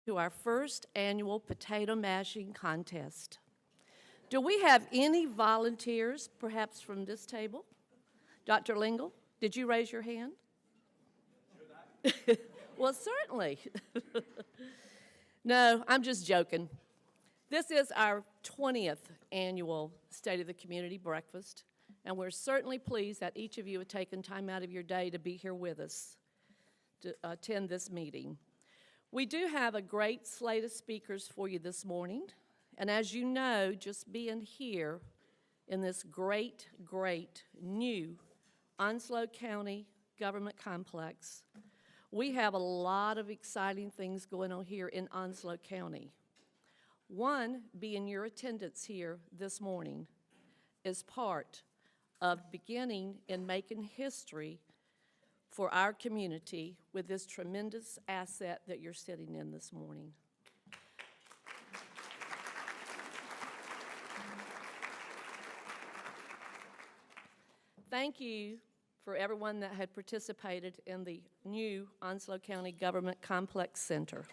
to our first annual potato mashing contest. Do we have any volunteers, perhaps from this table? Dr. Lingle, did you raise your hand? Well, certainly. No, I'm just joking. This is our 20th annual State of the Community Breakfast, and we're certainly pleased that each of you have taken time out of your day to be here with us to attend this meeting. We do have a great slate of speakers for you this morning, and as you know, just being here in this great, great new Onslow County government complex, we have a lot of exciting things going on here in Onslow County. One being your attendance here this morning is part of beginning and making history for our community with this tremendous asset that you're sitting in this morning. Thank you for everyone that had participated in the new Onslow County Government Complex Center.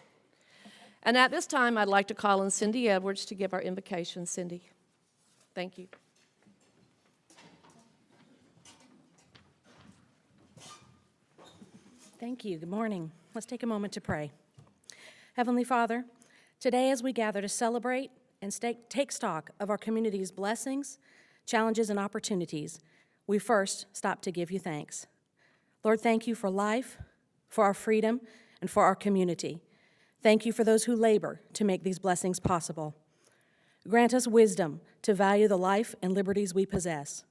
And at this time, I'd like to call on Cindy Edwards to give our invocation. Cindy, thank you. Thank you. Good morning. Let's take a moment to pray. Heavenly Father, today as we gather to celebrate and take stock of our community's blessings, challenges, and opportunities, we first stop to give you thanks. Lord, thank you for life, for our freedom, and for our community. Thank you for those who labor to make these blessings possible. Grant us wisdom to value the life and liberties we possess,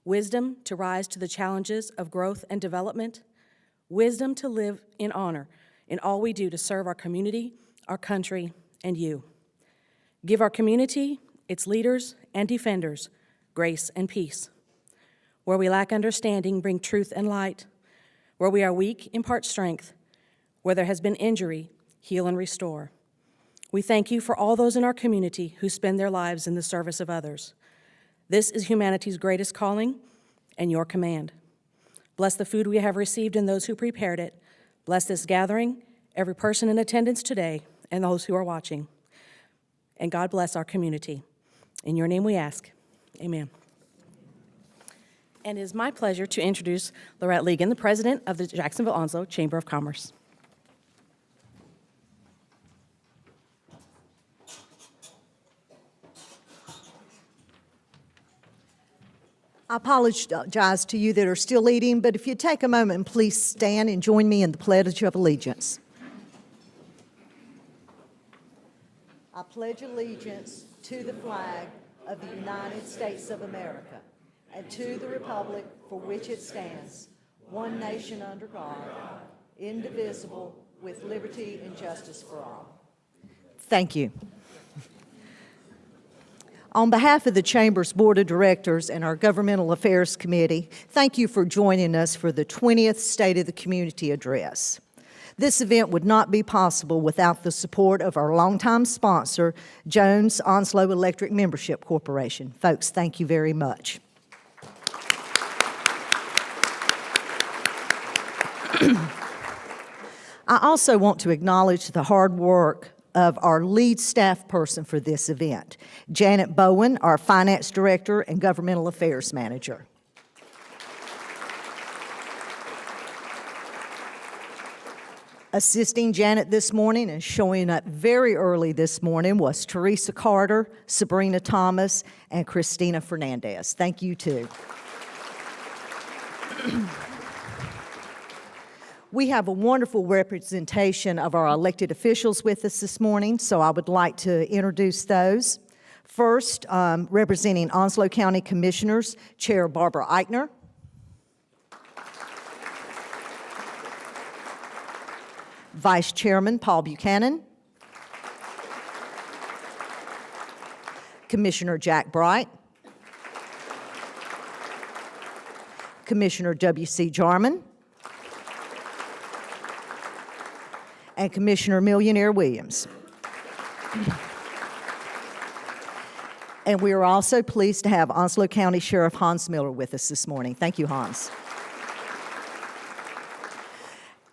wisdom to rise to the challenges of growth and development, wisdom to live in honor in all we do to serve our community, our country, and you. Give our community, its leaders and defenders, grace and peace. Where we lack understanding, bring truth and light. Where we are weak, impart strength. Where there has been injury, heal and restore. We thank you for all those in our community who spend their lives in the service of others. This is humanity's greatest calling and your command. Bless the food we have received and those who prepared it. Bless this gathering, every person in attendance today, and those who are watching. And God bless our community. In your name we ask, amen. And it is my pleasure to introduce Lorette Lejeune, the president of the Jacksonville Onslow Chamber of Commerce. I apologize to you that are still eating, but if you take a moment and please stand and join me in the Pledge of Allegiance. I pledge allegiance to the flag of the United States of America and to the republic for which it stands, one nation under God, indivisible, with liberty and justice for all. Thank you. On behalf of the Chamber's Board of Directors and our Governmental Affairs Committee, thank you for joining us for the 20th State of the Community Address. This event would not be possible without the support of our longtime sponsor, Jones Onslow Electric Membership Corporation. Folks, thank you very much. I also want to acknowledge the hard work of our lead staff person for this event, Janet Bowen, our Finance Director and Governmental Affairs Manager. Assisting Janet this morning and showing up very early this morning was Teresa Carter, Sabrina Thomas, and Christina Fernandez. Thank you, too. We have a wonderful representation of our elected officials with us this morning, so I would like to introduce those. First, representing Onslow County Commissioners, Chair Barbara Eichner. Vice Chairman Paul Buchanan. Commissioner Jack Bright. Commissioner W.C. Jarman. And Commissioner Millionaire Williams. And we are also pleased to have Onslow County Sheriff Hans Miller with us this morning. Thank you, Hans.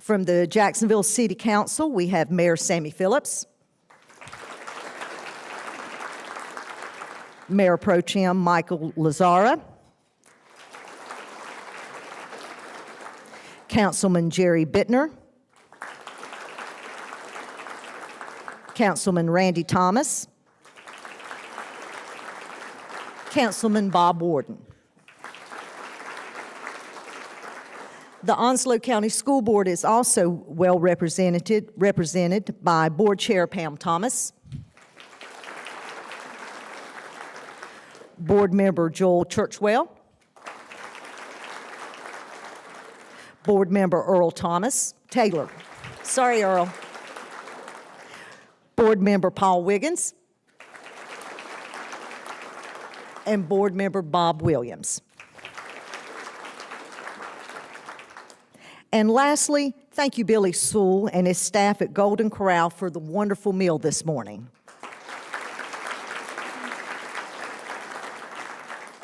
From the Jacksonville City Council, we have Mayor Sammy Phillips, Mayor Pro Tem Michael Lazzara, Councilman Jerry Bittner, Councilman Randy Thomas, Councilman Bob Warden. The Onslow County School Board is also well represented by Board Chair Pam Thomas, Board Member Joel Churchwell, Board Member Earl Taylor. Sorry, Earl. Board Member Paul Wiggins, and Board Member Bob Williams. And lastly, thank you, Billy Sewell and his staff at Golden Corral for the wonderful meal this morning.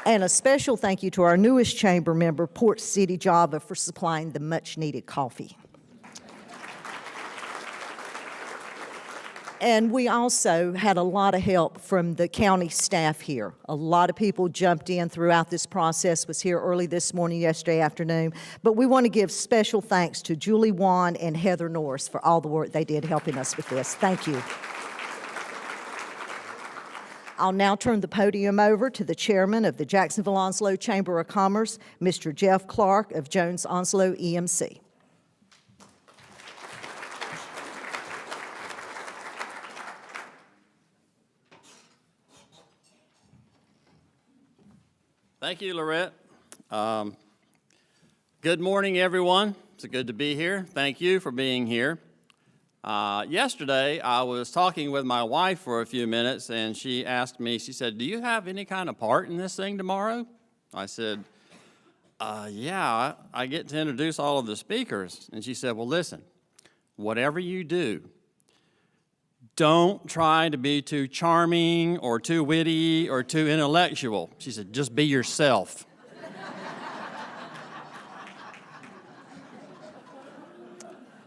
And a special thank you to our newest chamber member, Port City Java, for supplying the much-needed coffee. And we also had a lot of help from the county staff here. A lot of people jumped in throughout this process, was here early this morning, yesterday afternoon. But we want to give special thanks to Julie Wan and Heather Norris for all the work they did helping us with this. Thank you. I'll now turn the podium over to the chairman of the Jacksonville Onslow Chamber of Commerce, Mr. Jeff Clark of Jones Onslow EMC. Thank you, Lorette. Good morning, everyone. It's good to be here. Thank you for being here. Yesterday, I was talking with my wife for a few minutes, and she asked me, she said, "Do you have any kind of part in this thing tomorrow?" I said, yeah, I get to introduce all of the speakers. And she said, "Well, listen, whatever you do, don't try to be too charming or too witty or too intellectual." She said, "Just be yourself."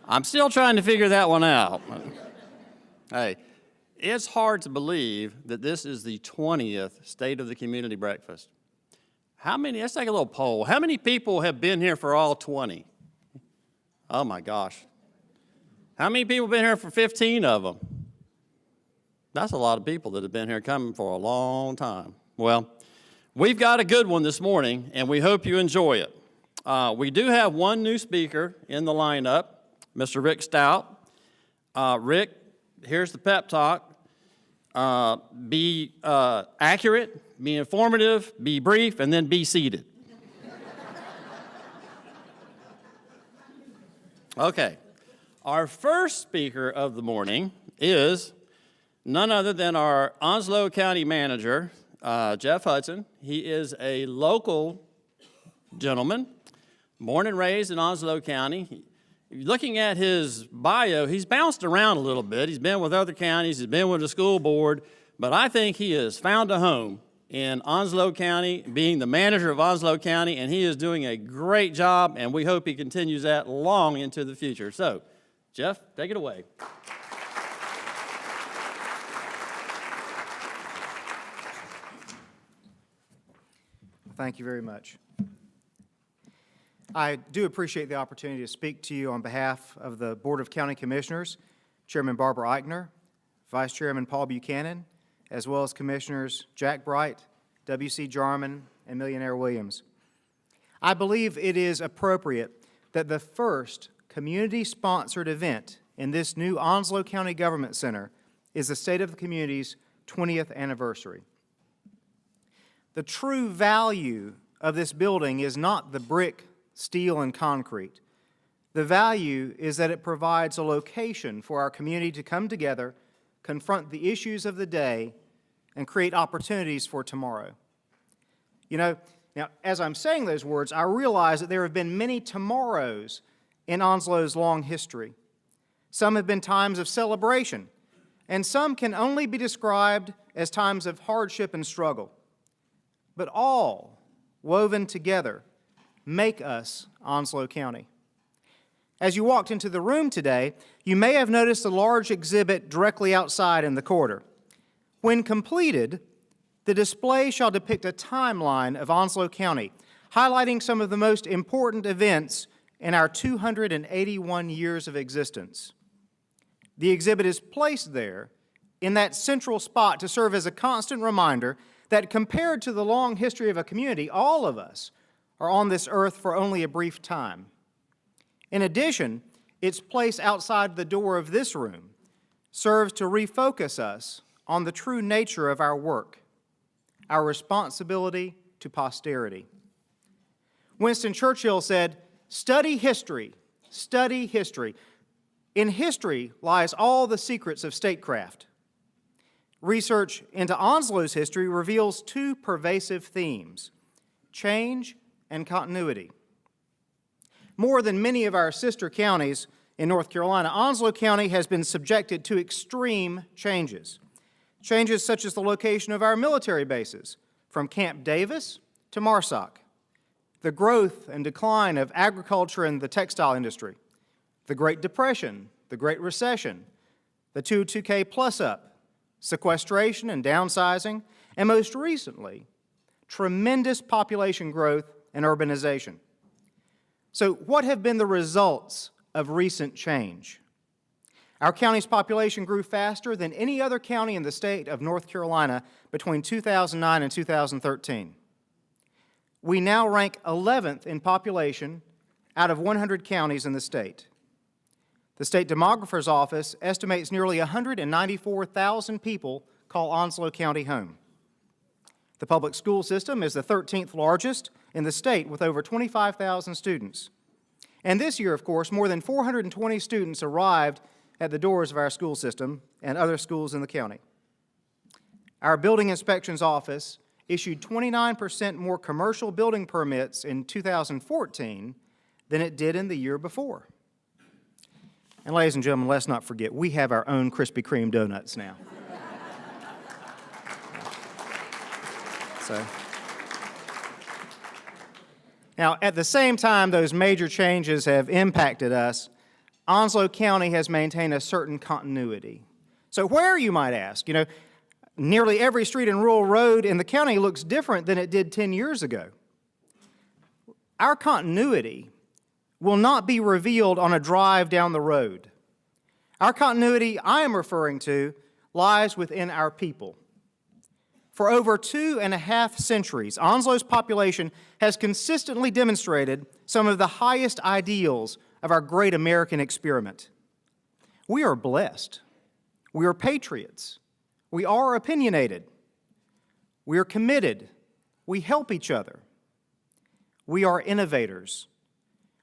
I'm still trying to figure that one out. Hey, it's hard to believe that this is the 20th State of the Community Breakfast. How many, let's take a little poll. How many people have been here for all 20? Oh my gosh. How many people have been here for 15 of them? That's a lot of people that have been here coming for a long time. Well, we've got a good one this morning, and we hope you enjoy it. We do have one new speaker in the lineup, Mr. Rick Stout. Rick, here's the pep talk. Be accurate, be informative, be brief, and then be seated. Okay. Our first speaker of the morning is none other than our Onslow County manager, Jeff Hudson. He is a local gentleman, born and raised in Onslow County. Looking at his bio, he's bounced around a little bit. He's been with other counties, he's been with the school board, but I think he has found a home in Onslow County, being the manager of Onslow County, and he is doing a great job, and we hope he continues that long into the future. So, Jeff, take it away. Thank you very much. I do appreciate the opportunity to speak to you on behalf of the Board of County Commissioners, Chairman Barbara Eichner, Vice Chairman Paul Buchanan, as well as Commissioners Jack Bright, W.C. Jarman, and Millionaire Williams. I believe it is appropriate that the first community-sponsored event in this new Onslow County Government Center is the State of the Community's 20th anniversary. The true value of this building is not the brick, steel, and concrete. The value is that it provides a location for our community to come together, confront the issues of the day, and create opportunities for tomorrow. You know, now, as I'm saying those words, I realize that there have been many tomorrows in Onslow's long history. Some have been times of celebration, and some can only be described as times of hardship and struggle. But all, woven together, make us Onslow County. As you walked into the room today, you may have noticed a large exhibit directly outside in the corridor. When completed, the display shall depict a timeline of Onslow County, highlighting some of the most important events in our 281 years of existence. The exhibit is placed there in that central spot to serve as a constant reminder that compared to the long history of a community, all of us are on this earth for only a brief time. In addition, its place outside the door of this room serves to refocus us on the true nature of our work, our responsibility to posterity. Winston Churchill said, "Study history, study history. In history lies all the secrets of statecraft." Research into Onslow's history reveals two pervasive themes: change and continuity. More than many of our sister counties in North Carolina, Onslow County has been subjected to extreme changes. Changes such as the location of our military bases, from Camp Davis to Marsoc, the growth and decline of agriculture and the textile industry, the Great Depression, the Great Recession, the 202K plus-up, sequestration and downsizing, and most recently, tremendous population growth and urbanization. So what have been the results of recent change? Our county's population grew faster than any other county in the state of North Carolina between 2009 and 2013. We now rank 11th in population out of 100 counties in the state. The State Demographer's Office estimates nearly 194,000 people call Onslow County home. The public school system is the 13th largest in the state with over 25,000 students. And this year, of course, more than 420 students arrived at the doors of our school system and other schools in the county. Our Building Inspections Office issued 29% more commercial building permits in 2014 than it did in the year before. And ladies and gentlemen, let's not forget, we have our own Krispy Kreme donuts now. Now, at the same time those major changes have impacted us, Onslow County has maintained a certain continuity. So where, you might ask? Nearly every street and rural road in the county looks different than it did 10 years ago. Our continuity will not be revealed on a drive down the road. Our continuity I am referring to lies within our people. For over 2.5 centuries, Onslow's population has consistently demonstrated some of the highest ideals of our great American experiment. We are blessed. We are patriots. We are opinionated. We are committed. We help each other. We are innovators.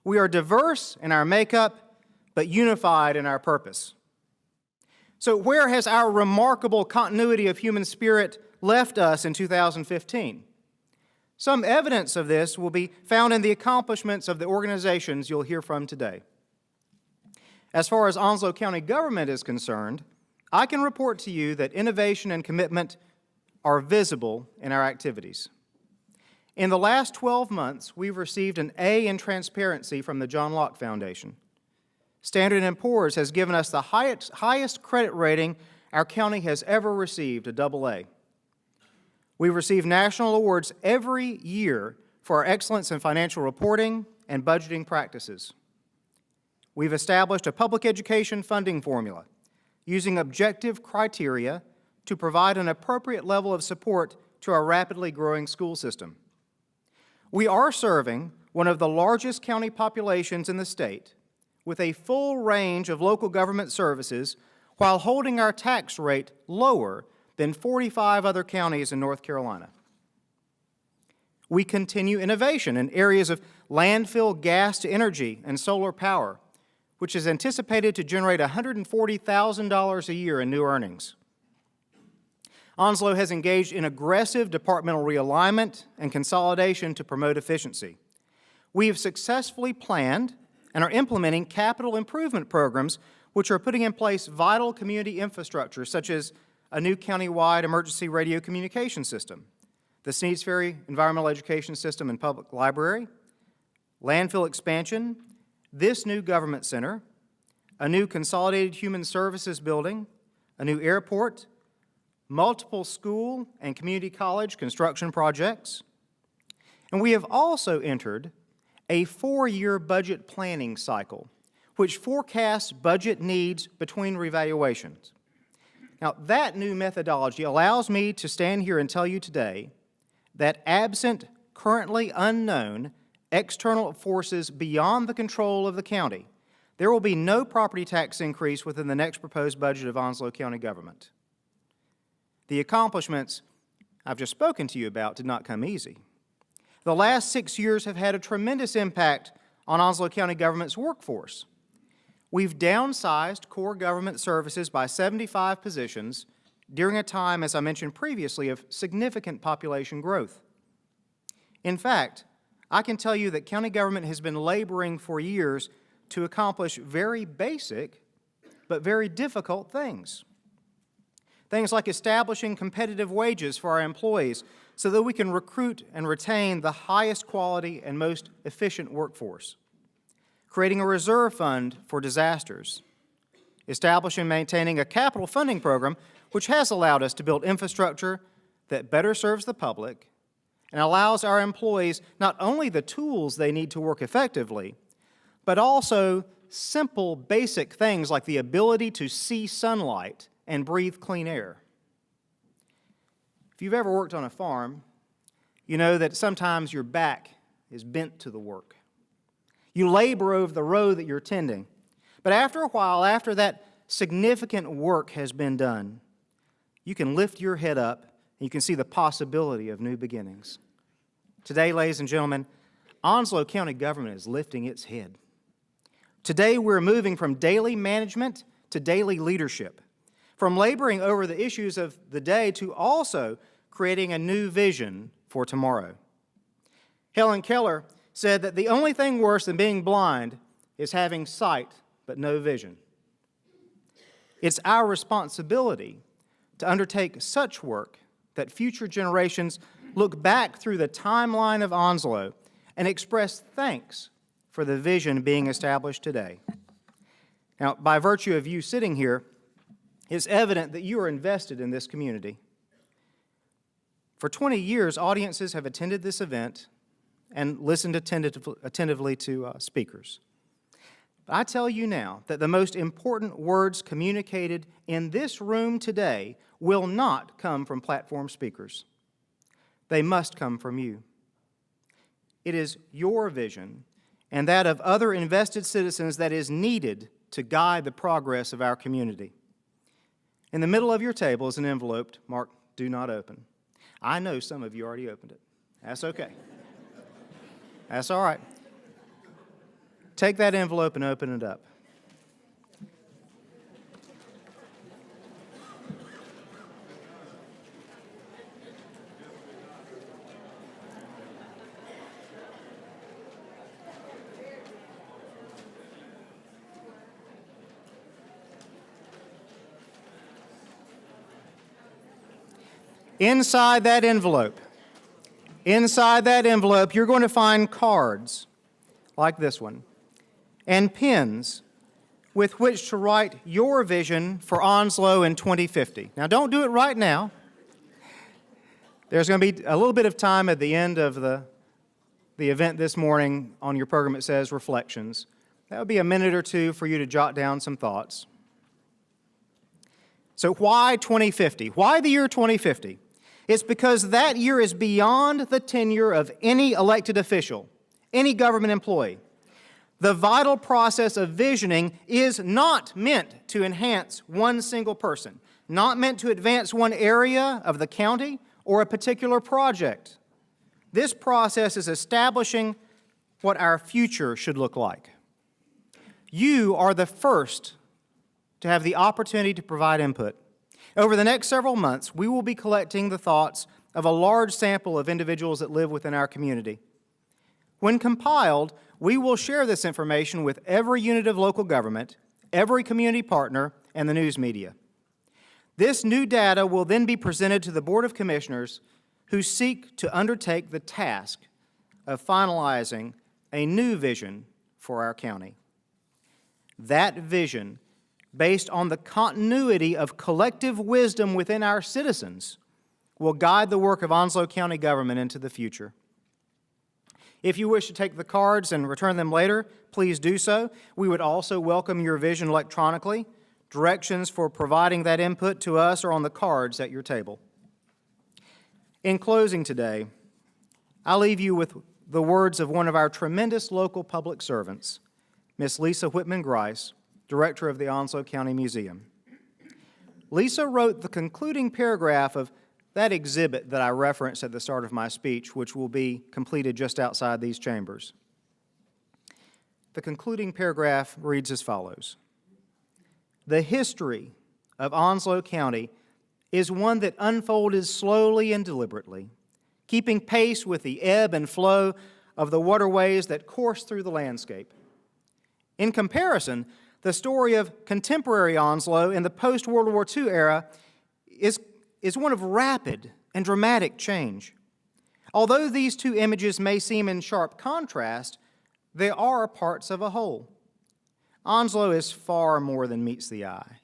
We are diverse in our makeup, but unified in our purpose. So where has our remarkable continuity of human spirit left us in 2015? Some evidence of this will be found in the accomplishments of the organizations you'll hear from today. As far as Onslow County government is concerned, I can report to you that innovation and commitment are visible in our activities. In the last 12 months, we've received an A in transparency from the John Locke Foundation. Standard & Poor's has given us the highest credit rating our county has ever received, a AA. We receive national awards every year for our excellence in financial reporting and budgeting practices. We've established a public education funding formula using objective criteria to provide an appropriate level of support to our rapidly growing school system. We are serving one of the largest county populations in the state with a full range of local government services while holding our tax rate lower than 45 other counties in North Carolina. We continue innovation in areas of landfill gas to energy and solar power, which is anticipated to generate $140,000 a year in new earnings. Onslow has engaged in aggressive departmental realignment and consolidation to promote efficiency. We have successfully planned and are implementing capital improvement programs which are putting in place vital community infrastructure such as a new countywide emergency radio communication system, the Sneads Ferry Environmental Education System and Public Library, landfill expansion, this new government center, a new consolidated human services building, a new airport, multiple school and community college construction projects, and we have also entered a 4-year budget planning cycle, which forecasts budget needs between revaluations. Now, that new methodology allows me to stand here and tell you today that absent currently unknown external forces beyond the control of the county, there will be no property tax increase within the next proposed budget of Onslow County government. The accomplishments I've just spoken to you about did not come easy. The last 6 years have had a tremendous impact on Onslow County government's workforce. We've downsized core government services by 75 positions during a time, as I mentioned previously, of significant population growth. In fact, I can tell you that county government has been laboring for years to accomplish very basic but very difficult things. Things like establishing competitive wages for our employees so that we can recruit and retain the highest quality and most efficient workforce. Creating a reserve fund for disasters. Establishing and maintaining a capital funding program which has allowed us to build infrastructure that better serves the public and allows our employees not only the tools they need to work effectively, but also simple, basic things like the ability to see sunlight and breathe clean air. If you've ever worked on a farm, you know that sometimes your back is bent to the work. You labor over the row that you're tending. But after a while, after that significant work has been done, you can lift your head up and you can see the possibility of new beginnings. Today, ladies and gentlemen, Onslow County government is lifting its head. Today, we're moving from daily management to daily leadership, from laboring over the issues of the day to also creating a new vision for tomorrow. Helen Keller said that the only thing worse than being blind is having sight but no vision. It's our responsibility to undertake such work that future generations look back through the timeline of Onslow and express thanks for the vision being established today. Now, by virtue of you sitting here, it's evident that you are invested in this community. For 20 years, audiences have attended this event and listened attentively to speakers. But I tell you now that the most important words communicated in this room today will not come from platform speakers. They must come from you. It is your vision and that of other invested citizens that is needed to guide the progress of our community. In the middle of your table is an envelope marked "Do Not Open." I know some of you already opened it. That's okay. That's all right. Take that envelope and open it up. Inside that envelope, you're going to find cards like this one and pens with which to write your vision for Onslow in 2050. Now, don't do it right now. There's going to be a little bit of time at the end of the event this morning. On your program it says reflections. That would be a minute or two for you to jot down some thoughts. So why 2050? Why the year 2050? It's because that year is beyond the tenure of any elected official, any government employee. The vital process of visioning is not meant to enhance one single person, not meant to advance one area of the county or a particular project. This process is establishing what our future should look like. You are the first to have the opportunity to provide input. Over the next several months, we will be collecting the thoughts of a large sample of individuals that live within our community. When compiled, we will share this information with every unit of local government, every community partner, and the news media. This new data will then be presented to the Board of Commissioners who seek to undertake the task of finalizing a new vision for our county. that vision, based on the continuity of collective wisdom within our citizens, will guide the work of Onslow County government into the future. If you wish to take the cards and return them later, please do so. We would also welcome your vision electronically. Directions for providing that input to us are on the cards at your table. In closing today, I leave you with the words of one of our tremendous local public servants, Miss Lisa Whitman-Grice, Director of the Onslow County Museum. Lisa wrote the concluding paragraph of that exhibit that I referenced at the start of my speech, which will be completed just outside these chambers. The concluding paragraph reads as follows: "The history of Onslow County is one that unfolded slowly and deliberately, keeping pace with the ebb and flow of the waterways that course through the landscape. In comparison, the story of contemporary Onslow in the post-World War II era is one of rapid and dramatic change. Although these two images may seem in sharp contrast, they are parts of a whole. Onslow is far more than meets the eye.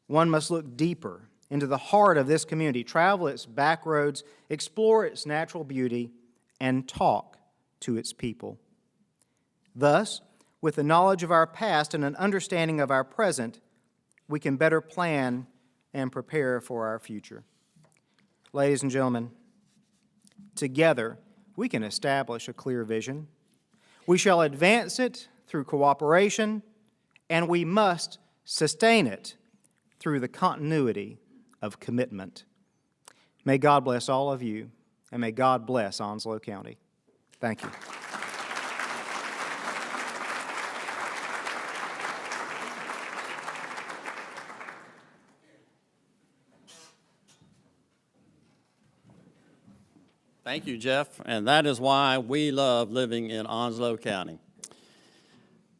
One must look deeper into the heart of this community, travel its back roads, explore its natural beauty, and talk to its people. Thus, with the knowledge of our past and an understanding of our present, we can better plan and prepare for our future. Ladies and gentlemen, together we can establish a clear vision. We shall advance it through cooperation, and we must sustain it through the continuity of commitment. May God bless all of you, and may God bless Onslow County. Thank you. Thank you, Jeff, and that is why we love living in Onslow County.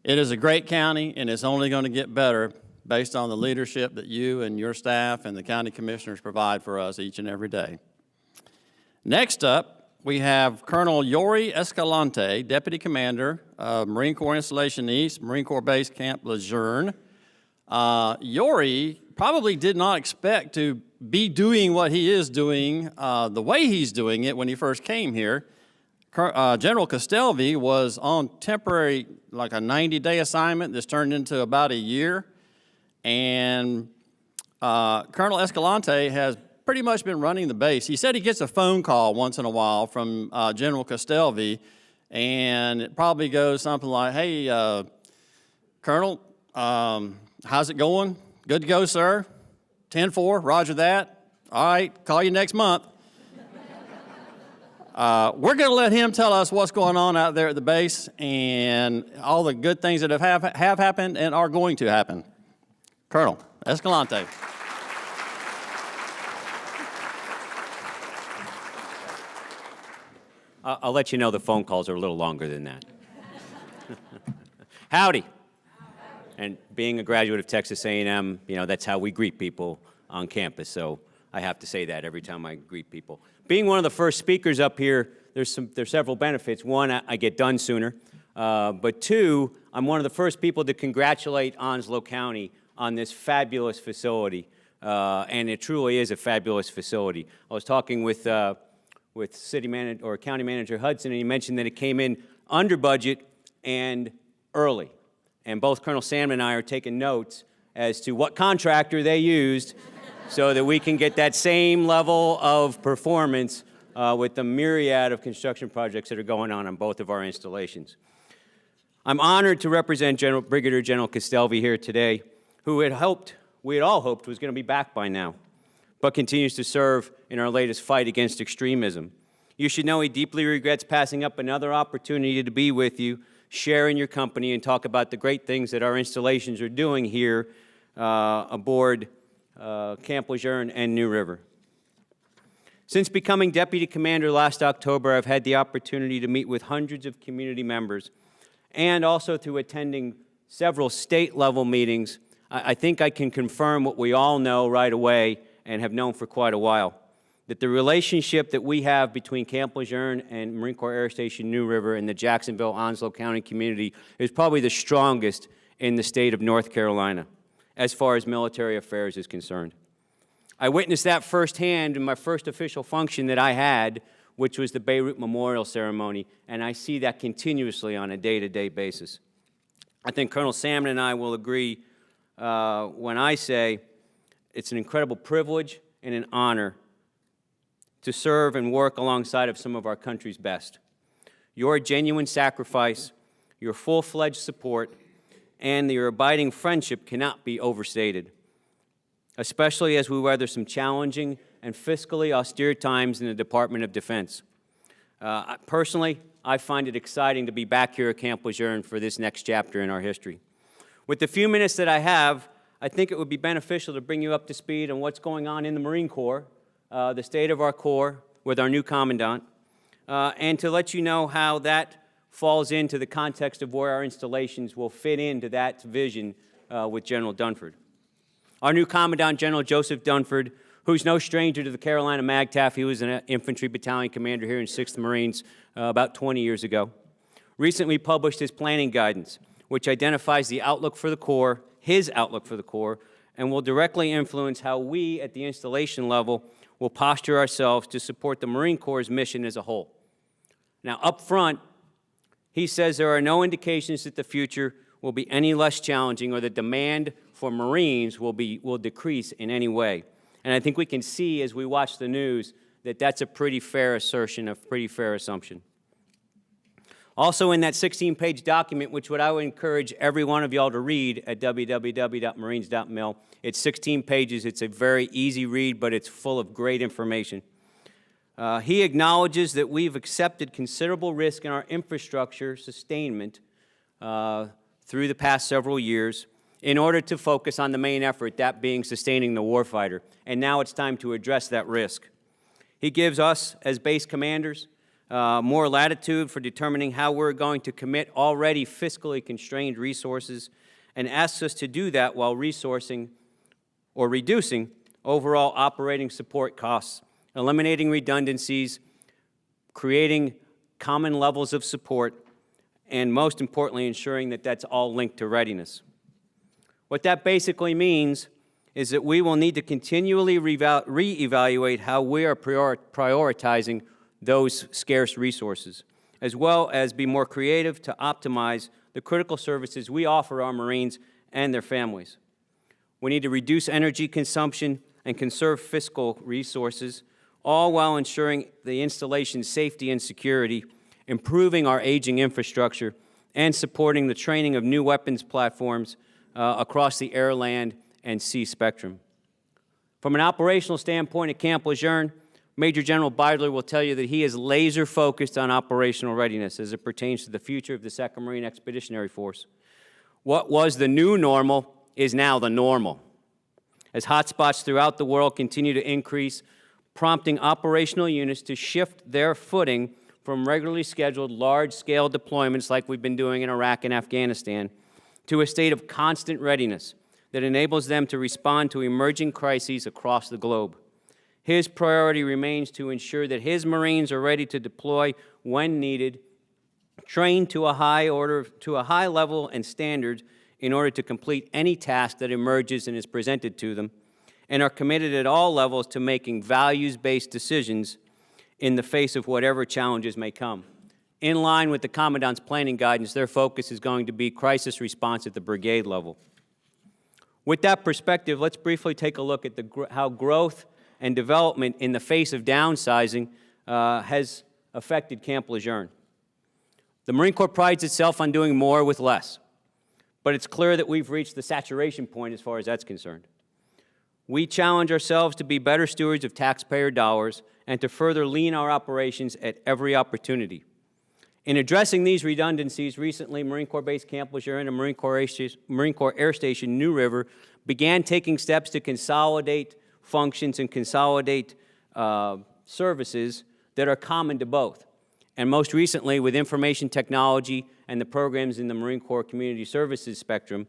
It is a great county, and it's only going to get better based on the leadership that you and your staff and the county commissioners provide for us each and every day. Next up, we have Colonel Yori Escalante, Deputy Commander of Marine Corps Installation East, Marine Corps Base Camp Lejeune. Yori probably did not expect to be doing what he is doing the way he's doing it when he first came here. General Castelvi was on temporary, like a 90-day assignment that's turned into about a year. And Colonel Escalante has pretty much been running the base. He said he gets a phone call once in a while from General Castelvi, and it probably goes something like, "Hey, Colonel, how's it going? Good to go, sir? 10-4, roger that. All right, call you next month." We're going to let him tell us what's going on out there at the base and all the good things that have happened and are going to happen. Colonel Escalante. I'll let you know the phone calls are a little longer than that. Howdy. And being a graduate of Texas A&M, you know, that's how we greet people on campus, so I have to say that every time I greet people. Being one of the first speakers up here, there's several benefits. One, I get done sooner, but two, I'm one of the first people to congratulate Onslow County on this fabulous facility, and it truly is a fabulous facility. I was talking with City Manager or County Manager Hudson, and he mentioned that it came in under budget and early. And both Colonel Salmon and I are taking notes as to what contractor they used so that we can get that same level of performance with the myriad of construction projects that are going on both of our installations. I'm honored to represent Brigadier General Castelvi here today, who we had all hoped was going to be back by now, but continues to serve in our latest fight against extremism. You should know he deeply regrets passing up another opportunity to be with you, share in your company, and talk about the great things that our installations are doing here aboard Camp Lejeune and New River. Since becoming Deputy Commander last October, I've had the opportunity to meet with hundreds of community members and also through attending several state-level meetings. I think I can confirm what we all know right away and have known for quite a while, that the relationship that we have between Camp Lejeune and Marine Corps Air Station New River and the Jacksonville, Onslow County community is probably the strongest in the state of North Carolina, as far as military affairs is concerned. I witnessed that firsthand in my first official function that I had, which was the Beirut Memorial Ceremony, and I see that continuously on a day-to-day basis. I think Colonel Salmon and I will agree when I say it's an incredible privilege and an honor to serve and work alongside of some of our country's best. Your genuine sacrifice, your full-fledged support, and your abiding friendship cannot be overstated, especially as we weather some challenging and fiscally austere times in the Department of Defense. Personally, I find it exciting to be back here at Camp Lejeune for this next chapter in our history. With the few minutes that I have, I think it would be beneficial to bring you up to speed on what's going on in the Marine Corps, the state of our Corps with our new Commandant, and to let you know how that falls into the context of where our installations will fit into that vision with General Dunford. Our new Commandant, General Joseph Dunford, who's no stranger to the Carolina MAGTF. He was an infantry battalion commander here in 6th Marines about 20 years ago. Recently published his planning guidance, which identifies the outlook for the Corps, his outlook for the Corps, and will directly influence how we at the installation level will posture ourselves to support the Marine Corps' mission as a whole. Now, up front, he says there are no indications that the future will be any less challenging or the demand for Marines will decrease in any way. And I think we can see as we watch the news that that's a pretty fair assertion, a pretty fair assumption. Also in that 16-page document, which I would encourage every one of y'all to read at www.marines.mil, it's 16 pages. It's a very easy read, but it's full of great information. He acknowledges that we've accepted considerable risk in our infrastructure sustainment through the past several years in order to focus on the main effort, that being sustaining the warfighter. And now it's time to address that risk. He gives us, as base commanders, more latitude for determining how we're going to commit already fiscally constrained resources and asks us to do that while resourcing or reducing overall operating support costs, eliminating redundancies, creating common levels of support, and most importantly, ensuring that that's all linked to readiness. What that basically means is that we will need to continually reevaluate how we are prioritizing those scarce resources, as well as be more creative to optimize the critical services we offer our Marines and their families. We need to reduce energy consumption and conserve fiscal resources, all while ensuring the installation's safety and security, improving our aging infrastructure, and supporting the training of new weapons platforms across the air, land, and sea spectrum. From an operational standpoint at Camp Lejeune, Major General Beidler will tell you that he is laser-focused on operational readiness as it pertains to the future of the 2nd Marine Expeditionary Force. What was the new normal is now the normal, as hotspots throughout the world continue to increase, prompting operational units to shift their footing from regularly scheduled large-scale deployments like we've been doing in Iraq and Afghanistan to a state of constant readiness that enables them to respond to emerging crises across the globe. His priority remains to ensure that his Marines are ready to deploy when needed, trained to a high level and standard in order to complete any task that emerges and is presented to them, and are committed at all levels to making values-based decisions in the face of whatever challenges may come. In line with the Commandant's planning guidance, their focus is going to be crisis response at the brigade level. With that perspective, let's briefly take a look at how growth and development in the face of downsizing has affected Camp Lejeune. The Marine Corps prides itself on doing more with less, but it's clear that we've reached the saturation point as far as that's concerned. We challenge ourselves to be better stewards of taxpayer dollars and to further lean our operations at every opportunity. In addressing these redundancies, recently Marine Corps Base Camp Lejeune and Marine Corps Air Station New River began taking steps to consolidate functions and consolidate services that are common to both. And most recently, with information technology and the programs in the Marine Corps Community Services spectrum,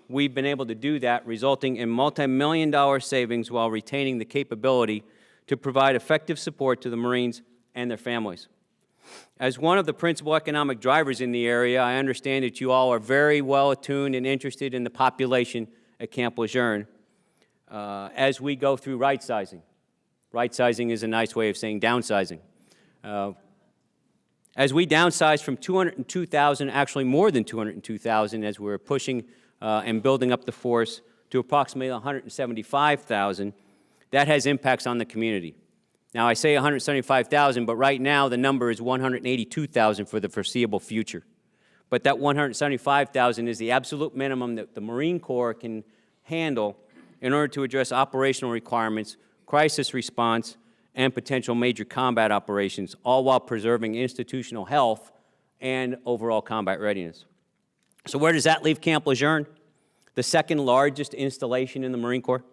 we've been able to do that, resulting in multi-million-dollar savings while retaining the capability to provide effective support to the Marines and their families. As one of the principal economic drivers in the area, I understand that you all are very well attuned and interested in the population at Camp Lejeune as we go through right-sizing. Right-sizing is a nice way of saying downsizing. As we downsize from 202,000, actually more than 202,000, as we're pushing and building up the force to approximately 175,000, that has impacts on the community. Now, I say 175,000, but right now the number is 182,000 for the foreseeable future. But that 175,000 is the absolute minimum that the Marine Corps can handle in order to address operational requirements, crisis response, and potential major combat operations, all while preserving institutional health and overall combat readiness. So where does that leave Camp Lejeune? The second largest installation in the Marine Corps.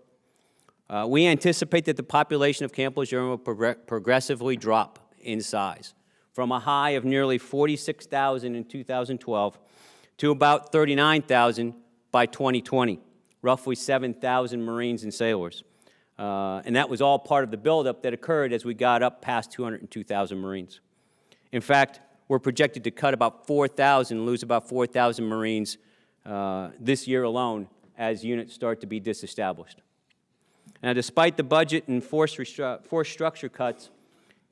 We anticipate that the population of Camp Lejeune will progressively drop in size from a high of nearly 46,000 in 2012 to about 39,000 by 2020, roughly 7,000 Marines and sailors. And that was all part of the buildup that occurred as we got up past 202,000 Marines. In fact, we're projected to cut about 4,000, lose about 4,000 Marines this year alone as units start to be disestablished. Now, despite the budget and force structure cuts,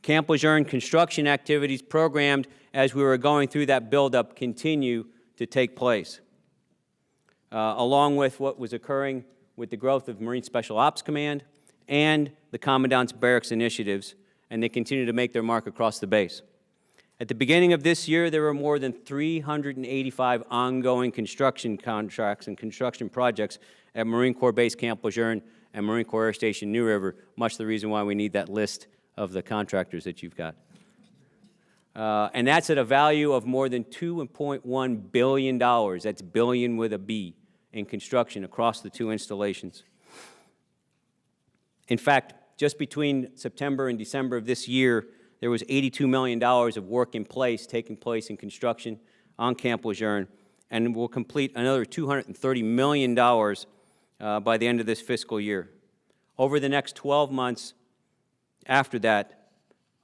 Camp Lejeune construction activities programmed as we were going through that buildup continue to take place, along with what was occurring with the growth of Marine Special Ops Command and the Commandant's Barracks initiatives, and they continue to make their mark across the base. At the beginning of this year, there were more than 385 ongoing construction contracts and construction projects at Marine Corps Base Camp Lejeune and Marine Corps Air Station New River, much the reason why we need that list of the contractors that you've got. And that's at a value of more than $2.1 billion. That's billion with a B in construction across the two installations. In fact, just between September and December of this year, there was $82 million of work in place taking place in construction on Camp Lejeune, and we'll complete another $230 million by the end of this fiscal year. Over the next 12 months after that,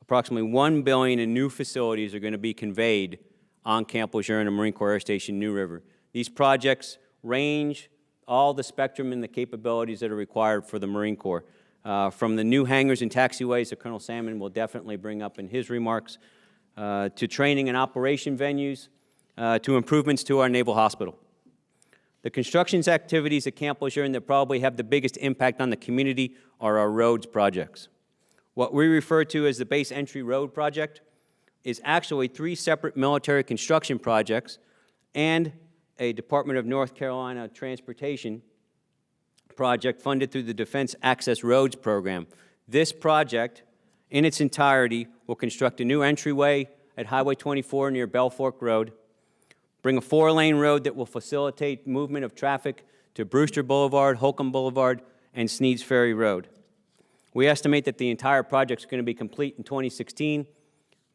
approximately $1 billion in new facilities are going to be conveyed on Camp Lejeune and Marine Corps Air Station New River. These projects range all the spectrum and the capabilities that are required for the Marine Corps. From the new hangars and taxiways that Colonel Salmon will definitely bring up in his remarks, to training and operation venues, to improvements to our Naval Hospital. The construction activities at Camp Lejeune that probably have the biggest impact on the community are our roads projects. What we refer to as the Base Entry Road Project is actually 3 separate military construction projects and a Department of North Carolina transportation project funded through the Defense Access Roads Program. This project, in its entirety, will construct a new entryway at Highway 24 near Bell Fork Road, bring a 4-lane road that will facilitate movement of traffic to Brewster Boulevard, Holcomb Boulevard, and Sneads Ferry Road. We estimate that the entire project is going to be complete in 2016,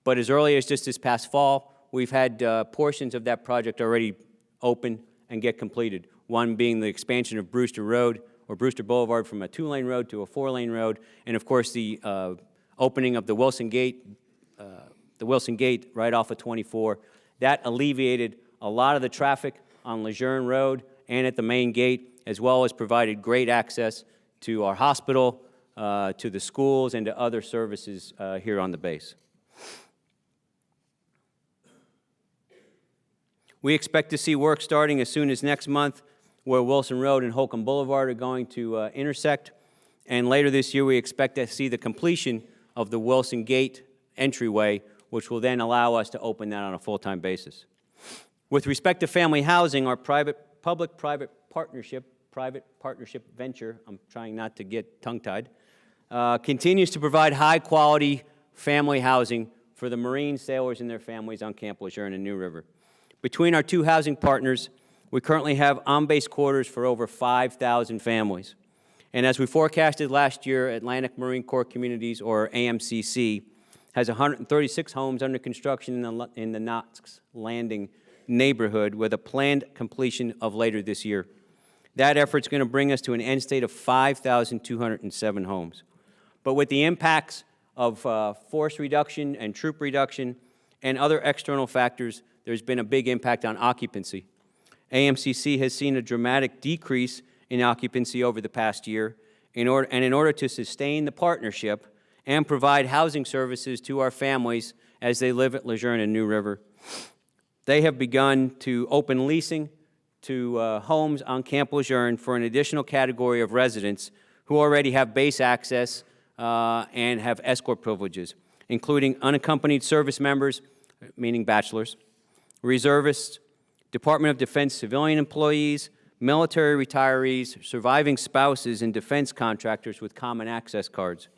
but as early as just this past fall, we've had portions of that project already open and get completed. One being the expansion of Brewster Road, or Brewster Boulevard, from a 2-lane road to a 4-lane road, and of course the opening of the Wilson Gate right off of 24. That alleviated a lot of the traffic on Lejeune Road and at the main gate, as well as provided great access to our hospital, to the schools, and to other services here on the base. We expect to see work starting as soon as next month, where Wilson Road and Holcomb Boulevard are going to intersect. And later this year, we expect to see the completion of the Wilson Gate entryway, which will then allow us to open that on a full-time basis. With respect to family housing, our public-private partnership venture, I'm trying not to get tongue-tied, continues to provide high-quality family housing for the Marine sailors and their families on Camp Lejeune and New River. Between our 2 housing partners, we currently have on-base quarters for over 5,000 families. And as we forecasted last year, Atlantic Marine Corps Communities, or AMCC, has 136 homes under construction in the Knox Landing neighborhood with a planned completion of later this year. That effort's going to bring us to an end state of 5,207 homes. But with the impacts of force reduction and troop reduction and other external factors, there's been a big impact on occupancy. AMCC has seen a dramatic decrease in occupancy over the past year. In order to sustain the partnership and provide housing services to our families as they live at Lejeune and New River, they have begun to open leasing to homes on Camp Lejeune for an additional category of residents who already have base access and have escort privileges, including unaccompanied service members, meaning bachelors, reservists, Department of Defense civilian employees, military retirees, surviving spouses, and defense contractors with common access cards.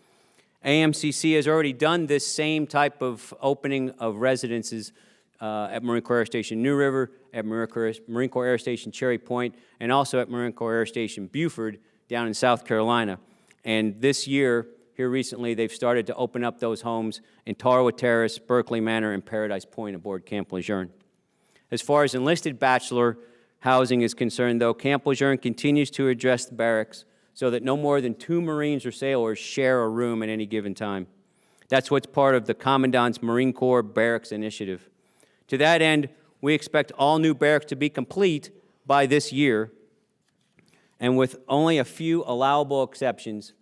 AMCC has already done this same type of opening of residences at Marine Corps Air Station New River, at Marine Corps Air Station Cherry Point, and also at Marine Corps Air Station Buford down in South Carolina. And this year, here recently, they've started to open up those homes in Tarawa Terrace, Berkeley Manor, and Paradise Point aboard Camp Lejeune. As far as enlisted bachelor housing is concerned, though, Camp Lejeune continues to address the barracks so that no more than 2 Marines or sailors share a room at any given time. That's what's part of the Commandant's Marine Corps Barracks Initiative. To that end, we expect all new barracks to be complete by this year, and with only a few allowable exceptions,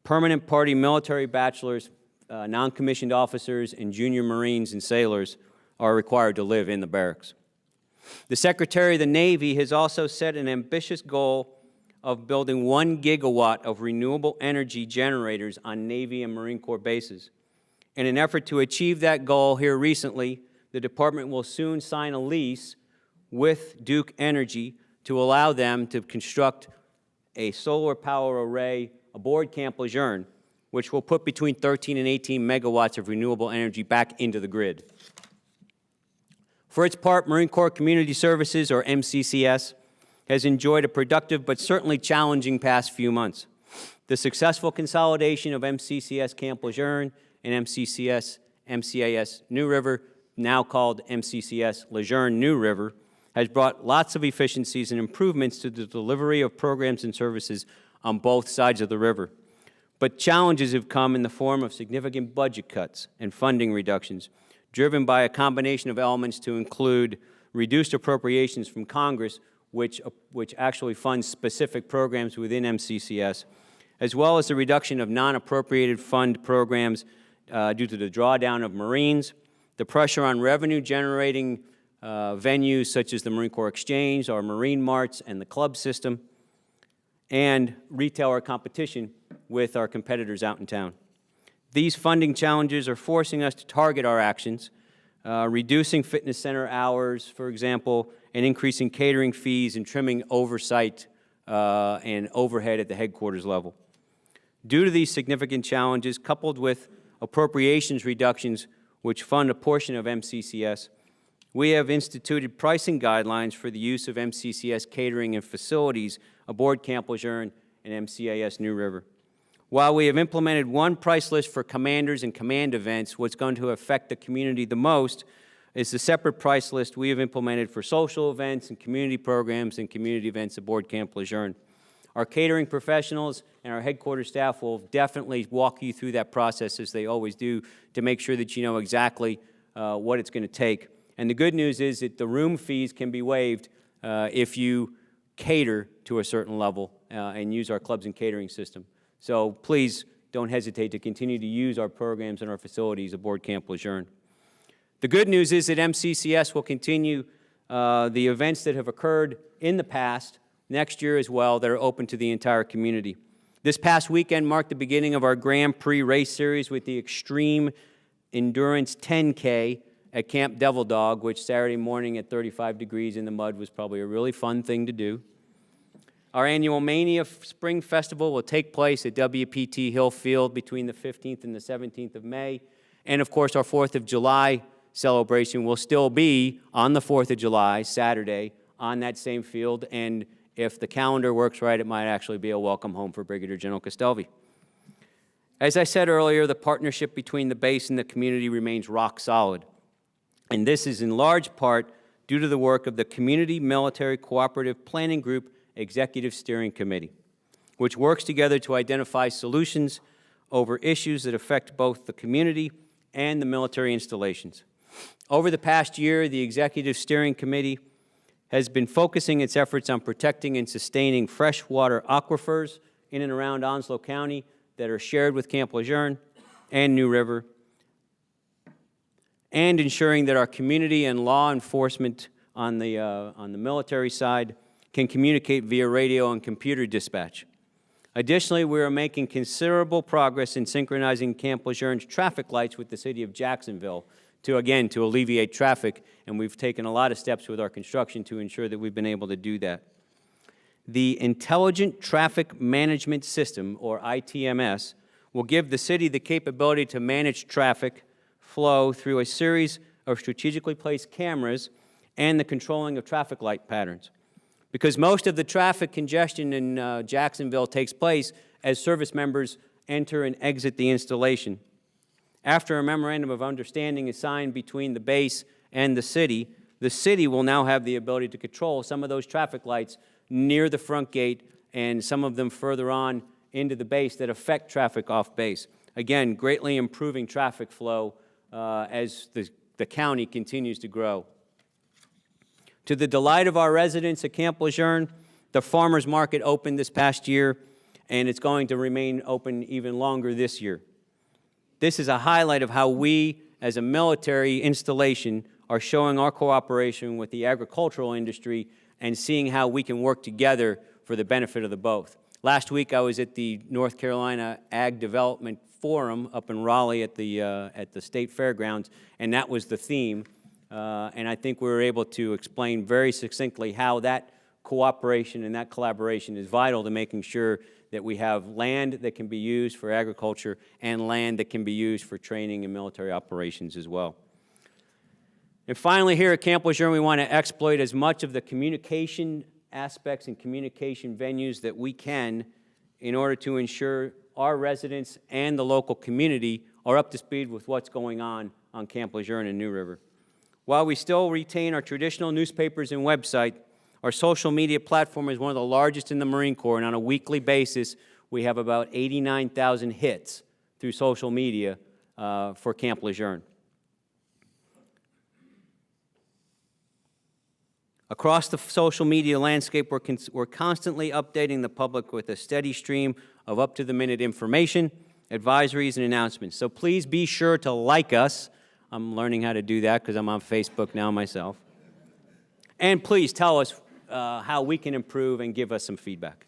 permanent party military bachelors, non-commissioned officers, and junior Marines and sailors are required to live in the barracks. The Secretary of the Navy has also set an ambitious goal of building 1 gigawatt of renewable energy generators on Navy and Marine Corps bases. In an effort to achieve that goal here recently, the Department will soon sign a lease with Duke Energy to allow them to construct a solar power array aboard Camp Lejeune, which will put between 13 and 18 megawatts of renewable energy back into the grid. For its part, Marine Corps Community Services, or MCCS, has enjoyed a productive but certainly challenging past few months. The successful consolidation of MCCS Camp Lejeune and MCAS New River, now called MCCS Lejeune New River, has brought lots of efficiencies and improvements to the delivery of programs and services on both sides of the river. But challenges have come in the form of significant budget cuts and funding reductions, driven by a combination of elements to include reduced appropriations from Congress, which actually funds specific programs within MCCS, as well as the reduction of non-appropriated fund programs due to the drawdown of Marines, the pressure on revenue-generating venues such as the Marine Corps Exchange, our Marine Marts, and the club system, and retailer competition with our competitors out in town. These funding challenges are forcing us to target our actions, reducing fitness center hours, for example, and increasing catering fees and trimming oversight and overhead at the headquarters level. Due to these significant challenges, coupled with appropriations reductions which fund a portion of MCCS, we have instituted pricing guidelines for the use of MCCS catering and facilities aboard Camp Lejeune and MCAS New River. While we have implemented one price list for commanders and command events, what's going to affect the community the most is the separate price list we have implemented for social events and community programs and community events aboard Camp Lejeune. Our catering professionals and our headquarters staff will definitely walk you through that process, as they always do, to make sure that you know exactly what it's going to take. And the good news is that the room fees can be waived if you cater to a certain level and use our clubs and catering system. So please don't hesitate to continue to use our programs and our facilities aboard Camp Lejeune. The good news is that MCCS will continue the events that have occurred in the past next year as well that are open to the entire community. This past weekend marked the beginning of our Grand Prix race series with the Extreme Endurance 10K at Camp Devil Dog, which Saturday morning at 35 degrees in the mud was probably a really fun thing to do. Our annual Mania Spring Festival will take place at WPT Hill Field between the 15th and the 17th of May. And of course, our 4th of July celebration will still be on the 4th of July, Saturday, on that same field. And if the calendar works right, it might actually be a welcome home for Brigadier General Castelvi. As I said earlier, the partnership between the base and the community remains rock solid. And this is in large part due to the work of the Community Military Cooperative Planning Group Executive Steering Committee, which works together to identify solutions over issues that affect both the community and the military installations. Over the past year, the Executive Steering Committee has been focusing its efforts on protecting and sustaining freshwater aquifers in and around Onslow County that are shared with Camp Lejeune and New River, and ensuring that our community and law enforcement on the military side can communicate via radio and computer dispatch. Additionally, we are making considerable progress in synchronizing Camp Lejeune's traffic lights with the city of Jacksonville to alleviate traffic, and we've taken a lot of steps with our construction to ensure that we've been able to do that. The Intelligent Traffic Management System, or ITMS, will give the city the capability to manage traffic flow through a series of strategically placed cameras and the controlling of traffic light patterns. Because most of the traffic congestion in Jacksonville takes place as service members enter and exit the installation. After a memorandum of understanding is signed between the base and the city will now have the ability to control some of those traffic lights near the front gate and some of them further on into the base that affect traffic off base. Again, greatly improving traffic flow as the county continues to grow. To the delight of our residents at Camp Lejeune, the farmers market opened this past year, and it's going to remain open even longer this year. This is a highlight of how we, as a military installation, are showing our cooperation with the agricultural industry and seeing how we can work together for the benefit of the both. Last week, I was at the North Carolina Ag Development Forum up in Raleigh at the State Fairgrounds, and that was the theme. And I think we were able to explain very succinctly how that cooperation and that collaboration is vital to making sure that we have land that can be used for agriculture and land that can be used for training and military operations as well. And finally, here at Camp Lejeune, we want to exploit as much of the communication aspects and communication venues that we can in order to ensure our residents and the local community are up to speed with what's going on Camp Lejeune and New River. While we still retain our traditional newspapers and website, our social media platform is one of the largest in the Marine Corps, and on a weekly basis, we have about 89,000 hits through social media for Camp Lejeune. Across the social media landscape, we're constantly updating the public with a steady stream of up-to-the-minute information, advisories, and announcements. So please be sure to like us. I'm learning how to do that because I'm on Facebook now myself. And please tell us how we can improve and give us some feedback.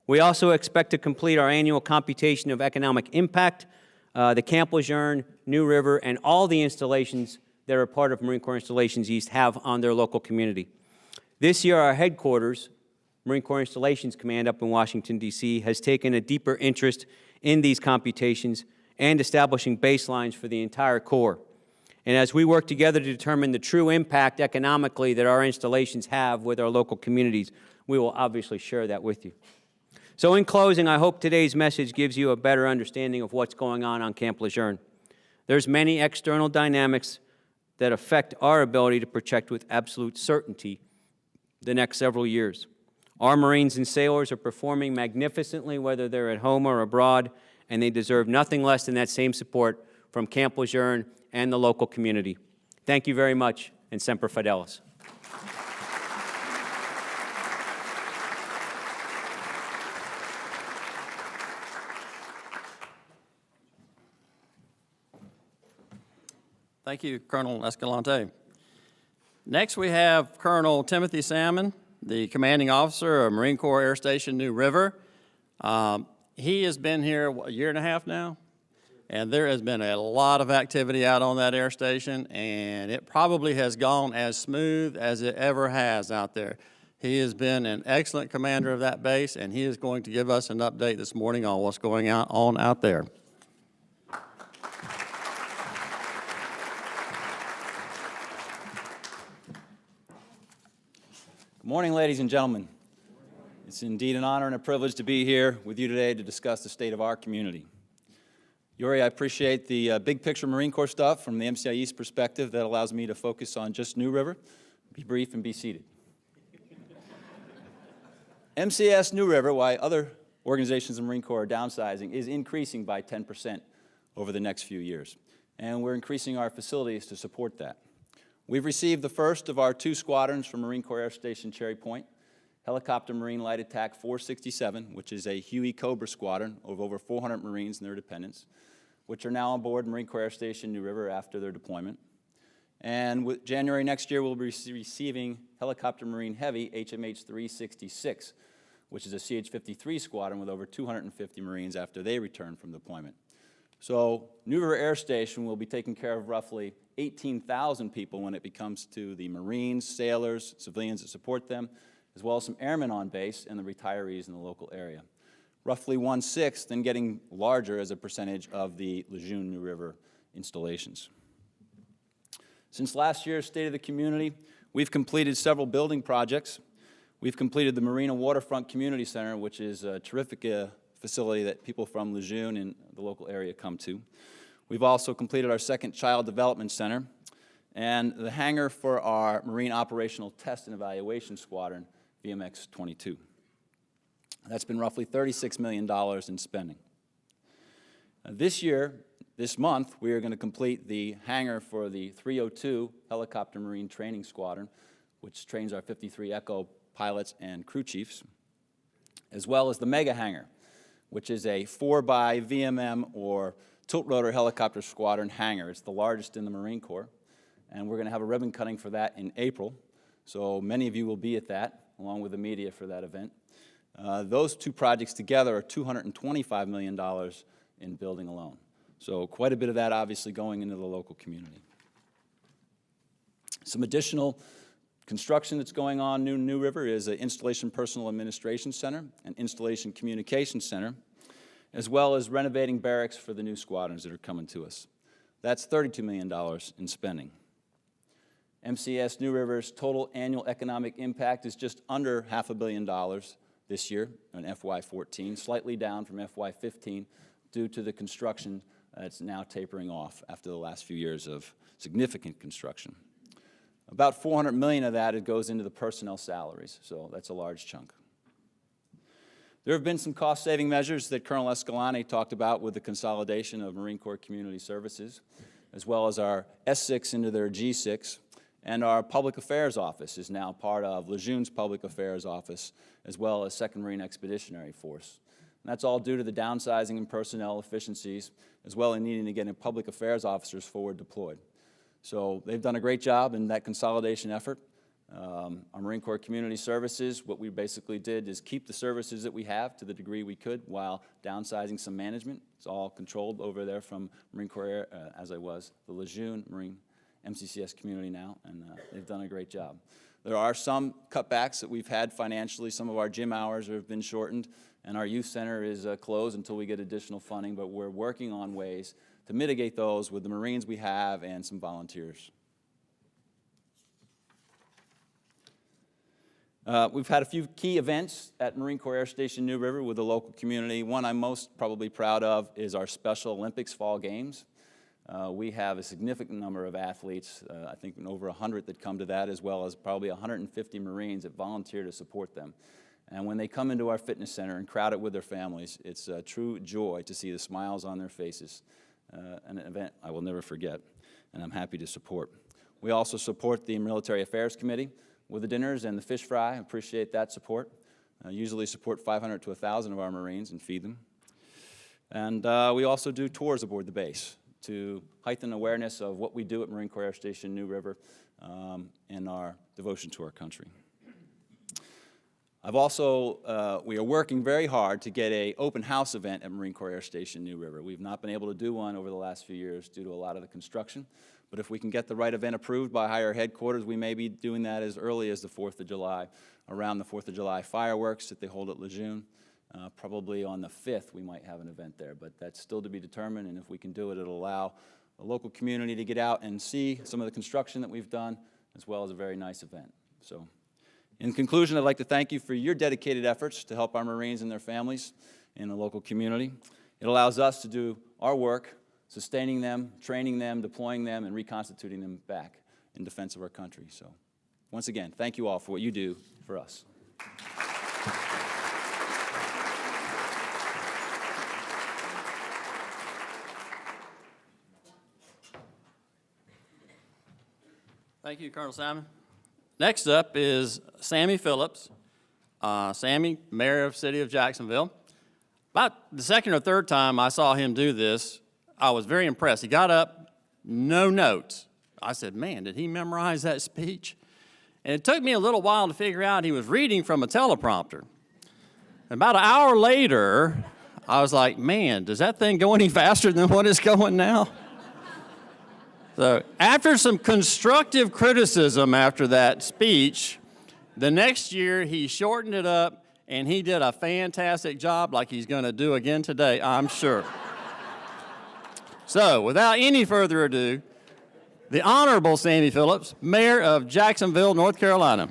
We also expect to complete our annual computation of economic impact. The Camp Lejeune, New River, and all the installations that are part of Marine Corps Installations East have on their local community. This year, our headquarters, Marine Corps Installations Command up in Washington, D.C., has taken a deeper interest in these computations and establishing baselines for the entire Corps. And as we work together to determine the true impact economically that our installations have with our local communities, we will obviously share that with you. So in closing, I hope today's message gives you a better understanding of what's going on Camp Lejeune. There's many external dynamics that affect our ability to protect with absolute certainty the next several years. Our Marines and sailors are performing magnificently, whether they're at home or abroad, and they deserve nothing less than that same support from Camp Lejeune and the local community. Thank you very much, and Semper Fidelis. Thank you, Colonel Escalante. Next, we have Colonel Timothy Salmon, the commanding officer of Marine Corps Air Station New River. He has been here a year and a half now, and there has been a lot of activity out on that air station, and it probably has gone as smooth as it ever has out there. He has been an excellent commander of that base, and he is going to give us an update this morning on what's going on out there. Good morning, ladies and gentlemen. It's indeed an honor and a privilege to be here with you today to discuss the state of our community. Yuri, I appreciate the big picture Marine Corps stuff from the MCI East perspective that allows me to focus on just New River. Be brief and be seated. MCS New River, while other organizations in the Marine Corps are downsizing, is increasing by 10% over the next few years. and we're increasing our facilities to support that. We've received the first of our 2 squadrons from Marine Corps Air Station Cherry Point, Helicopter Marine Light Attack 467, which is a Huey Cobra squadron of over 400 Marines and their dependents, which are now on board Marine Corps Air Station New River after their deployment. And with January next year, we'll be receiving Helicopter Marine Heavy HMH 366, which is a CH-53 squadron with over 250 Marines after they return from deployment. So New River Air Station will be taking care of roughly 18,000 people when it comes to the Marines, sailors, civilians that support them, as well as some airmen on base and the retirees in the local area. Roughly 1/6 and getting larger as a percentage of the Lejeune New River installations. Since last year's State of the Community, we've completed several building projects. We've completed the Marina Waterfront Community Center, which is a terrific facility that people from Lejeune and the local area come to. We've also completed our second Child Development Center and the hangar for our Marine Operational Test and Evaluation Squadron, VMX 22. That's been roughly $36 million in spending. This year, this month, we are going to complete the hangar for the 302 Helicopter Marine Training Squadron, which trains our 53 Echo pilots and crew chiefs, as well as the Mega Hangar, which is a 4x VMM or tilt-rotor helicopter squadron hangar. It's the largest in the Marine Corps, and we're going to have a ribbon cutting for that in April. So many of you will be at that, along with the media for that event. Those 2 projects together are $225 million in building alone. So quite a bit of that obviously going into the local community. Some additional construction that's going on in New River is an Installation Personal Administration Center, an Installation Communication Center, as well as renovating barracks for the new squadrons that are coming to us. That's $32 million in spending. MCS New River's total annual economic impact is just under $500 million this year in FY14, slightly down from FY15 due to the construction that's now tapering off after the last few years of significant construction. About $400 million of that goes into the personnel salaries, so that's a large chunk. There have been some cost-saving measures that Colonel Escalante talked about with the consolidation of Marine Corps Community Services, as well as our S6 into their G6, and our Public Affairs Office is now part of Lejeune's Public Affairs Office, as well as 2nd Marine Expeditionary Force. And that's all due to the downsizing in personnel efficiencies, as well as needing to get public affairs officers forward deployed. So they've done a great job in that consolidation effort. Our Marine Corps Community Services, what we basically did is keep the services that we have to the degree we could while downsizing some management. It's all controlled over there from Marine Corps Air, as I was, the Lejeune Marine MCCS community now, and they've done a great job. There are some cutbacks that we've had financially. Some of our gym hours have been shortened, and our youth center is closed until we get additional funding, but we're working on ways to mitigate those with the Marines we have and some volunteers. We've had a few key events at Marine Corps Air Station New River with the local community. One I'm most probably proud of is our Special Olympics Fall Games. We have a significant number of athletes, I think over 100 that come to that, as well as probably 150 Marines that volunteer to support them. And when they come into our fitness center and crowd it with their families, it's a true joy to see the smiles on their faces. An event I will never forget, and I'm happy to support. We also support the Military Affairs Committee with the dinners and the fish fry. I appreciate that support. Usually support 500 to 1,000 of our Marines and feed them. And we also do tours aboard the base to heighten awareness of what we do at Marine Corps Air Station New River and our devotion to our country. We are working very hard to get an open house event at Marine Corps Air Station New River. We've not been able to do one over the last few years due to a lot of the construction, but if we can get the right event approved by higher headquarters, we may be doing that as early as the 4th of July, around the 4th of July fireworks that they hold at Lejeune. Probably on the 5th we might have an event there, but that's still to be determined, and if we can do it, it'll allow the local community to get out and see some of the construction that we've done, as well as a very nice event. So, in conclusion, I'd like to thank you for your dedicated efforts to help our Marines and their families in the local community. It allows us to do our work, sustaining them, training them, deploying them, and reconstituting them back in defense of our country. So, once again, thank you all for what you do for us. Thank you, Colonel Simon. Next up is Sammy Phillips. Sammy, Mayor of City of Jacksonville. About the second or third time I saw him do this, I was very impressed. He got up, no notes. I said, man, did he memorize that speech? And it took me a little while to figure out he was reading from a teleprompter. About an hour later, I was like, man, does that thing go any faster than what it's going now? So after some constructive criticism after that speech, the next year he shortened it up and he did a fantastic job like he's going to do again today, I'm sure. So without any further ado, the Honorable Sammy Phillips, Mayor of Jacksonville, North Carolina.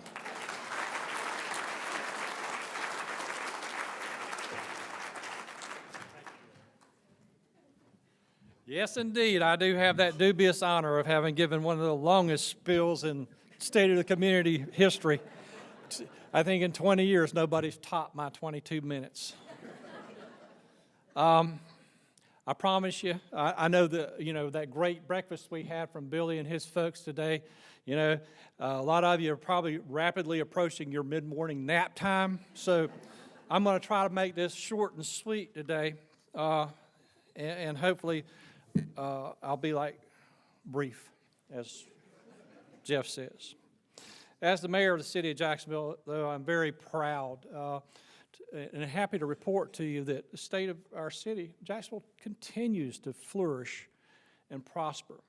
Yes, indeed. I do have that dubious honor of having given one of the longest spills in State of the Community history. I think in 20 years, nobody's topped my 22 minutes. I promise you, I know that, that great breakfast we had from Billy and his folks today, a lot of you are probably rapidly approaching your mid-morning nap time. So I'm going to try to make this short and sweet today, and hopefully I'll be brief, as Jeff says. As the mayor of the city of Jacksonville, though, I'm very proud and happy to report to you that the state of our city, Jacksonville, continues to flourish and prosper.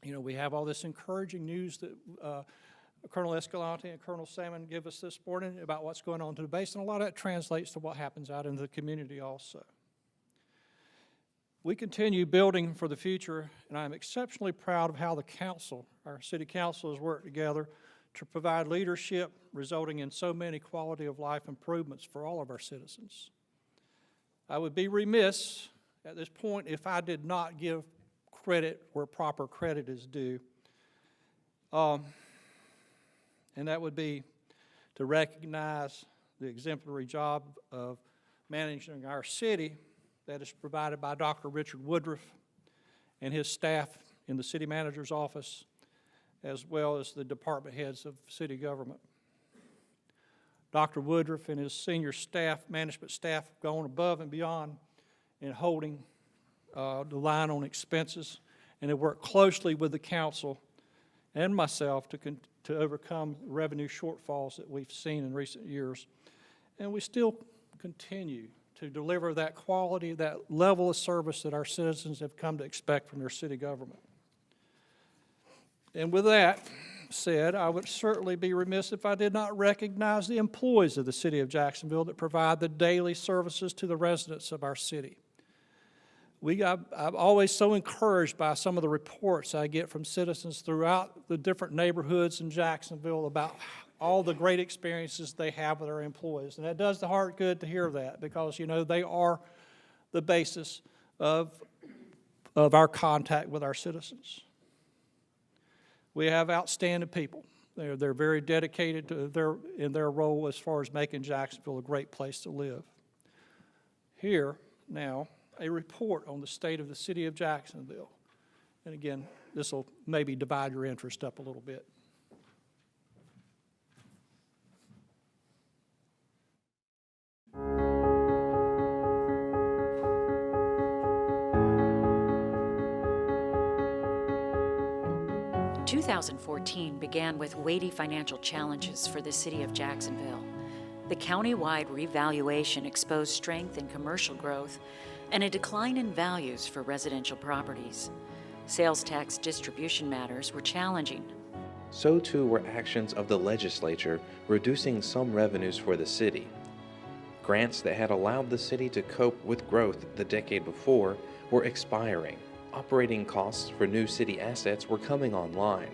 We have all this encouraging news that Colonel Escalante and Colonel Salmon give us this morning about what's going on to the base, and a lot of that translates to what happens out in the community also. We continue building for the future, and I'm exceptionally proud of how the council, our city council, has worked together to provide leadership resulting in so many quality of life improvements for all of our citizens. I would be remiss at this point if I did not give credit where proper credit is due. And that would be to recognize the exemplary job of managing our city that is provided by Dr. Richard Woodruff and his staff in the city manager's office, as well as the department heads of city government. Dr. Woodruff and his senior staff, management staff, have gone above and beyond in holding the line on expenses, and have worked closely with the council and myself to overcome revenue shortfalls that we've seen in recent years. And we still continue to deliver that quality, that level of service that our citizens have come to expect from their city government. And with that said, I would certainly be remiss if I did not recognize the employees of the city of Jacksonville that provide the daily services to the residents of our city. I'm always so encouraged by some of the reports I get from citizens throughout the different neighborhoods in Jacksonville about all the great experiences they have with our employees. And that does the heart good to hear that, because, they are the basis of our contact with our citizens. We have outstanding people. They're very dedicated to their role as far as making Jacksonville a great place to live. Here, now, a report on the state of the city of Jacksonville. And again, this will maybe divide your interest up a little bit. In 2014 began with weighty financial challenges for the city of Jacksonville. The county-wide revaluation exposed strength in commercial growth and a decline in values for residential properties. Sales tax distribution matters were challenging. So too were actions of the legislature reducing some revenues for the city. Grants that had allowed the city to cope with growth the decade before were expiring. Operating costs for new city assets were coming online.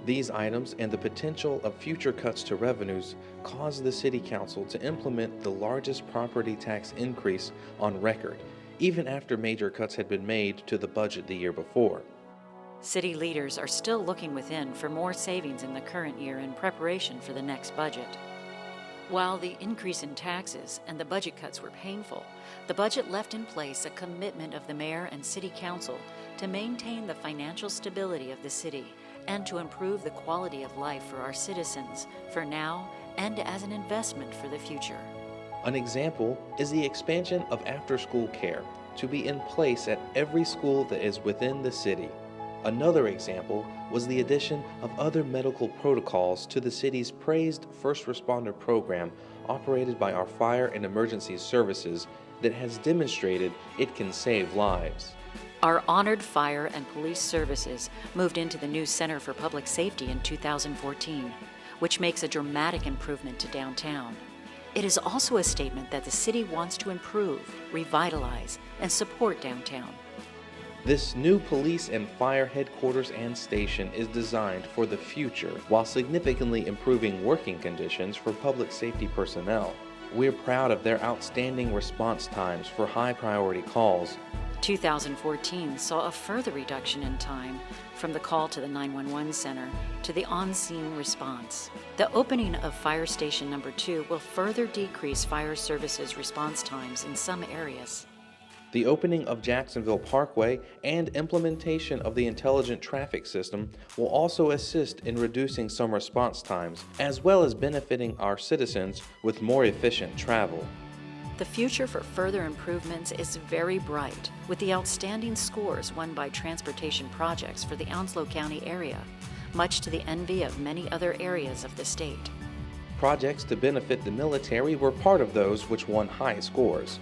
These items and the potential of future cuts to revenues caused the City Council to implement the largest property tax increase on record, even after major cuts had been made to the budget the year before. City leaders are still looking within for more savings in the current year in preparation for the next budget. While the increase in taxes and the budget cuts were painful, the budget left in place a commitment of the mayor and city council to maintain the financial stability of the city and to improve the quality of life for our citizens, for now and as an investment for the future. An example is the expansion of after-school care to be in place at every school that is within the city. Another example was the addition of other medical protocols to the city's praised first responder program operated by our fire and emergency services that has demonstrated it can save lives. Our honored fire and police services moved into the new Center for Public Safety in 2014, which makes a dramatic improvement to downtown. It is also a statement that the city wants to improve, revitalize, and support downtown. This new police and fire headquarters and station is designed for the future while significantly improving working conditions for public safety personnel. We're proud of their outstanding response times for high priority calls. 2014 saw a further reduction in time from the call to the 911 center to the on-scene response. The opening of Fire Station Number 2 will further decrease fire services response times in some areas. The opening of Jacksonville Parkway and implementation of the intelligent traffic system will also assist in reducing some response times, as well as benefiting our citizens with more efficient travel. The future for further improvements is very bright, with the outstanding scores won by transportation projects for the Onslow County area, much to the envy of many other areas of the state. Projects to benefit the military were part of those which won high scores.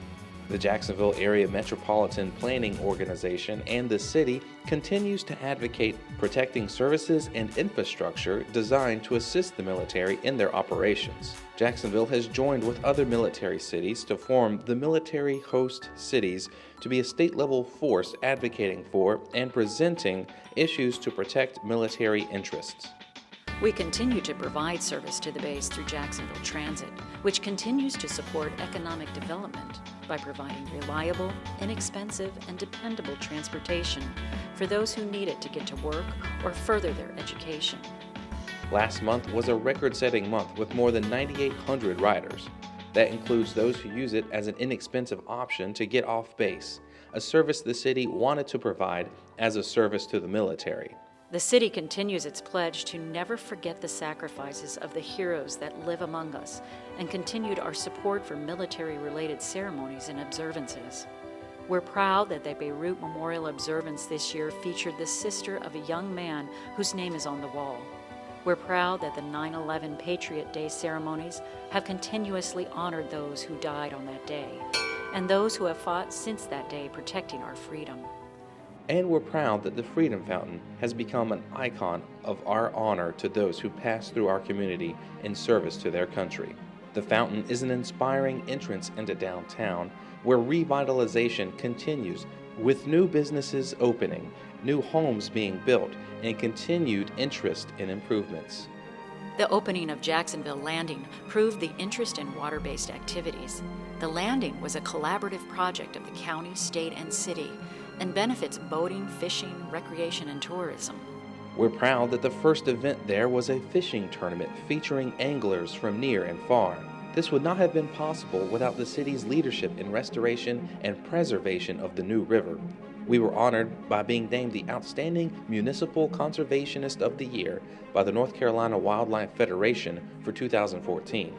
The Jacksonville Area Metropolitan Planning Organization and the city continues to advocate protecting services and infrastructure designed to assist the military in their operations. Jacksonville has joined with other military cities to form the Military Host Cities to be a state-level force advocating for and presenting issues to protect military interests. We continue to provide service to the base through Jacksonville Transit, which continues to support economic development by providing reliable, inexpensive, and dependable transportation for those who need it to get to work or further their education. Last month was a record-setting month with more than 9,800 riders. That includes those who use it as an inexpensive option to get off base, a service the city wanted to provide as a service to the military. The city continues its pledge to never forget the sacrifices of the heroes that live among us and continued our support for military-related ceremonies and observances. We're proud that the Beirut Memorial Observance this year featured the sister of a young man whose name is on the wall. We're proud that the 9/11 Patriot Day ceremonies have continuously honored those who died on that day and those who have fought since that day protecting our freedom. And we're proud that the Freedom Fountain has become an icon of our honor to those who pass through our community in service to their country. The fountain is an inspiring entrance into downtown where revitalization continues with new businesses opening, new homes being built, and continued interest in improvements. The opening of Jacksonville Landing proved the interest in water-based activities. The landing was a collaborative project of the county, state, and city, and benefits boating, fishing, recreation, and tourism. We're proud that the first event there was a fishing tournament featuring anglers from near and far. This would not have been possible without the city's leadership in restoration and preservation of the New River. We were honored by being named the Outstanding Municipal Conservationist of the Year by the North Carolina Wildlife Federation for 2014.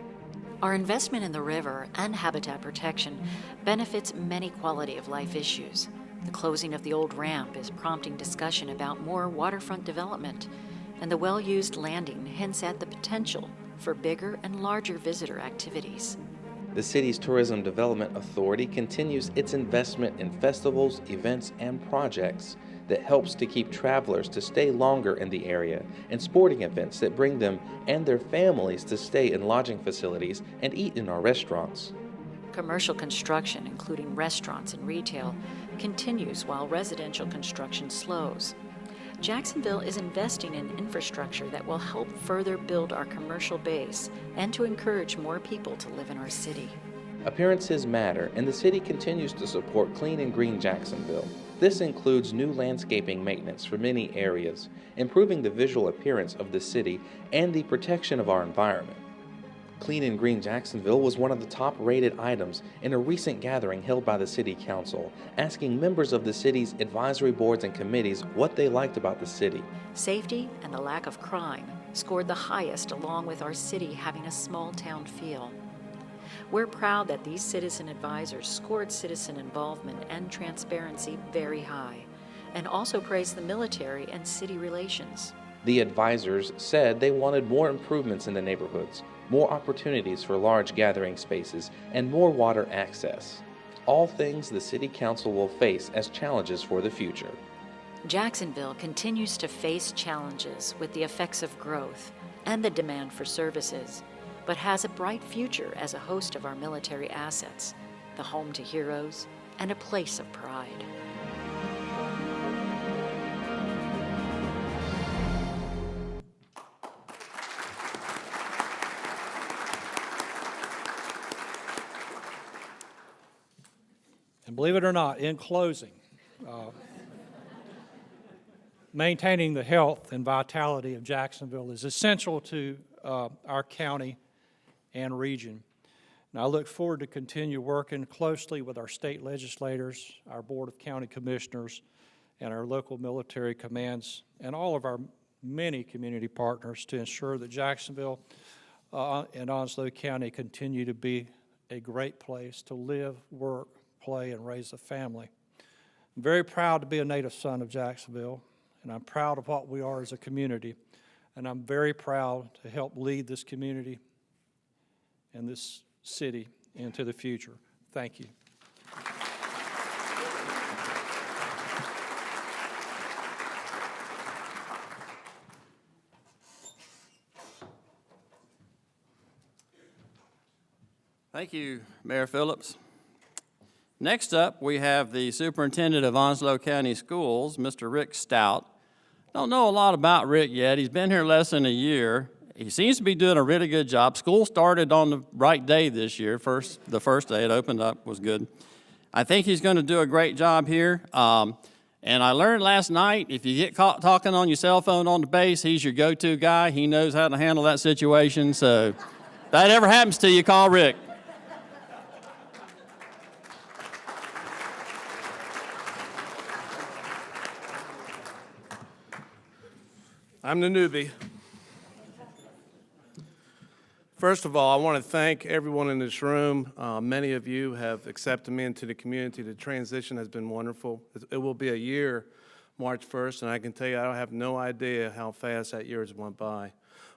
Our investment in the river and habitat protection benefits many quality of life issues. The closing of the old ramp is prompting discussion about more waterfront development, and the well-used landing hints at the potential for bigger and larger visitor activities. The city's Tourism Development Authority continues its investment in festivals, events, and projects that helps to keep travelers to stay longer in the area, and sporting events that bring them and their families to stay in lodging facilities and eat in our restaurants. Commercial construction, including restaurants and retail, continues while residential construction slows. Jacksonville is investing in infrastructure that will help further build our commercial base and to encourage more people to live in our city. Appearances matter, and the city continues to support Clean and Green Jacksonville. This includes new landscaping maintenance for many areas, improving the visual appearance of the city and the protection of our environment. Clean and Green Jacksonville was one of the top-rated items in a recent gathering held by the City Council, asking members of the city's advisory boards and committees what they liked about the city. Safety and the lack of crime scored the highest, along with our city having a small-town feel. We're proud that these citizen advisors scored citizen involvement and transparency very high, and also praised the military and city relations. The advisors said they wanted more improvements in the neighborhoods, more opportunities for large gathering spaces, and more water access. All things the City Council will face as challenges for the future. Jacksonville continues to face challenges with the effects of growth and the demand for services, but has a bright future as a host of our military assets, the home to heroes, and a place of pride. And believe it or not, in closing, maintaining the health and vitality of Jacksonville is essential to our county and region. And I look forward to continue working closely with our state legislators, our Board of County Commissioners, and our local military commands, and all of our many community partners to ensure that Jacksonville and Onslow County continue to be a great place to live, work, play, and raise a family. I'm very proud to be a native son of Jacksonville, and I'm proud of what we are as a community, and I'm very proud to help lead this community and this city into the future. Thank you. Thank you, Mayor Phillips. Next up, we have the Superintendent of Onslow County Schools, Mr. Rick Stout. Don't know a lot about Rick yet. He's been here less than a year. He seems to be doing a really good job. School started on the right day this year. The first day it opened up was good. I think he's going to do a great job here. And I learned last night, if you get caught talking on your cell phone on the base, he's your go-to guy. He knows how to handle that situation. So if that ever happens to you, call Rick. I'm the newbie. First of all, I want to thank everyone in this room. Many of you have accepted me into the community. The transition has been wonderful. It will be a year, March 1st, and I can tell you I have no idea how fast that year has went by. I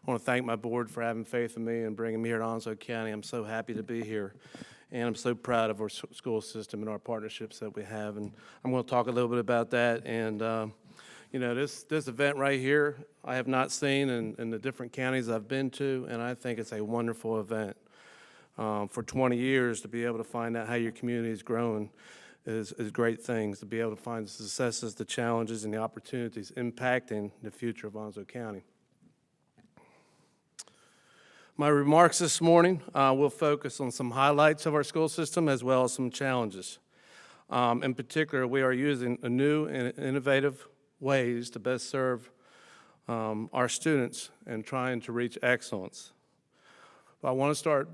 want to thank my board for having faith in me and bringing me here to Onslow County. I'm so happy to be here, and I'm so proud of our school system and our partnerships that we have, and I'm going to talk a little bit about that. And you know, this event right here, I have not seen in the different counties I've been to, and I think it's a wonderful event. For 20 years, to be able to find out how your community is growing is great things, to be able to find the successes, the challenges, and the opportunities impacting the future of Onslow County. My remarks this morning will focus on some highlights of our school system as well as some challenges. In particular, we are using a new and innovative ways to best serve our students and trying to reach excellence. But I want to start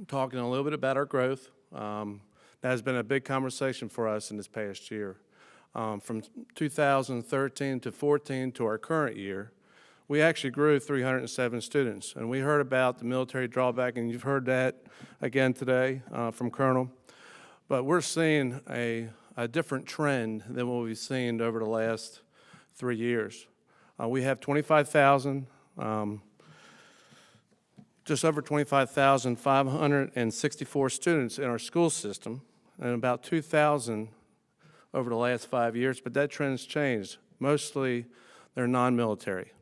talking a little bit about our growth. That has been a big conversation for us in this past year. From 2013 to 14 to our current year, we actually grew 307 students. And we heard about the military drawback, and you've heard that again today from Colonel. But we're seeing a different trend than what we've seen over the last 3 years. We have 25,000, just over 25,564 students in our school system, and about 2,000 over the last 5 years, but that trend's changed. Mostly they're non-military.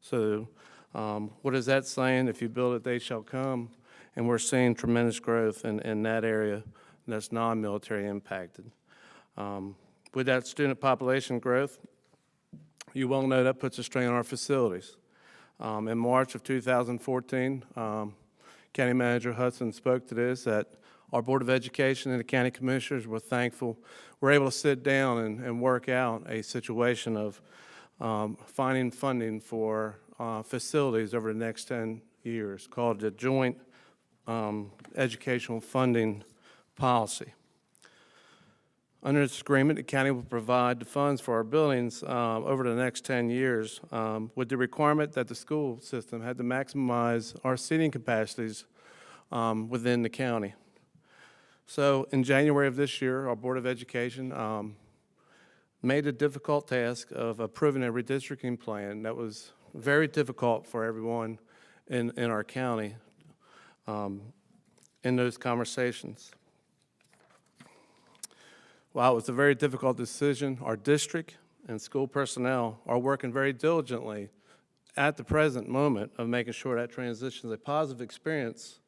So what is that saying? If you build it, they shall come. And we're seeing tremendous growth in that area that's non-military impacted. With that student population growth, you well know that puts a strain on our facilities. In March of 2014, County Manager Hudson spoke to this, that our Board of Education and the County Commissioners were thankful we're able to sit down and work out a situation of finding funding for facilities over the next 10 years called the Joint Educational Funding Policy. Under this agreement, the county will provide the funds for our buildings over the next 10 years with the requirement that the school system had to maximize our seating capacities within the county. So in January of this year, our Board of Education made the difficult task of approving a redistricting plan that was very difficult for everyone in our county in those conversations. While it was a very difficult decision, our district and school personnel are working very diligently at the present moment of making sure that transition is a positive experience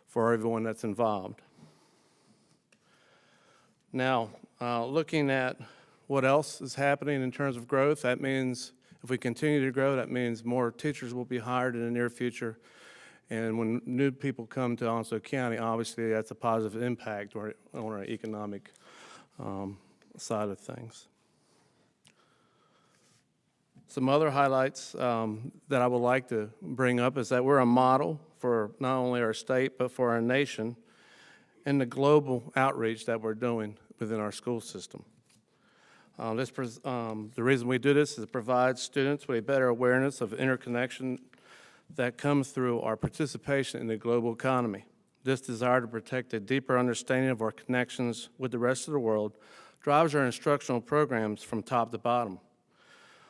for everyone that's involved. Now, looking at what else is happening in terms of growth, that means if we continue to grow, that means more teachers will be hired in the near future. And when new people come to Onslow County, obviously that's a positive impact on our economic side of things. Some other highlights that I would like to bring up is that we're a model for not only our state, but for our nation and the global outreach that we're doing within our school system. The reason we do this is to provide students with a better awareness of interconnection that comes through our participation in the global economy. This desire to protect a deeper understanding of our connections with the rest of the world drives our instructional programs from top to bottom.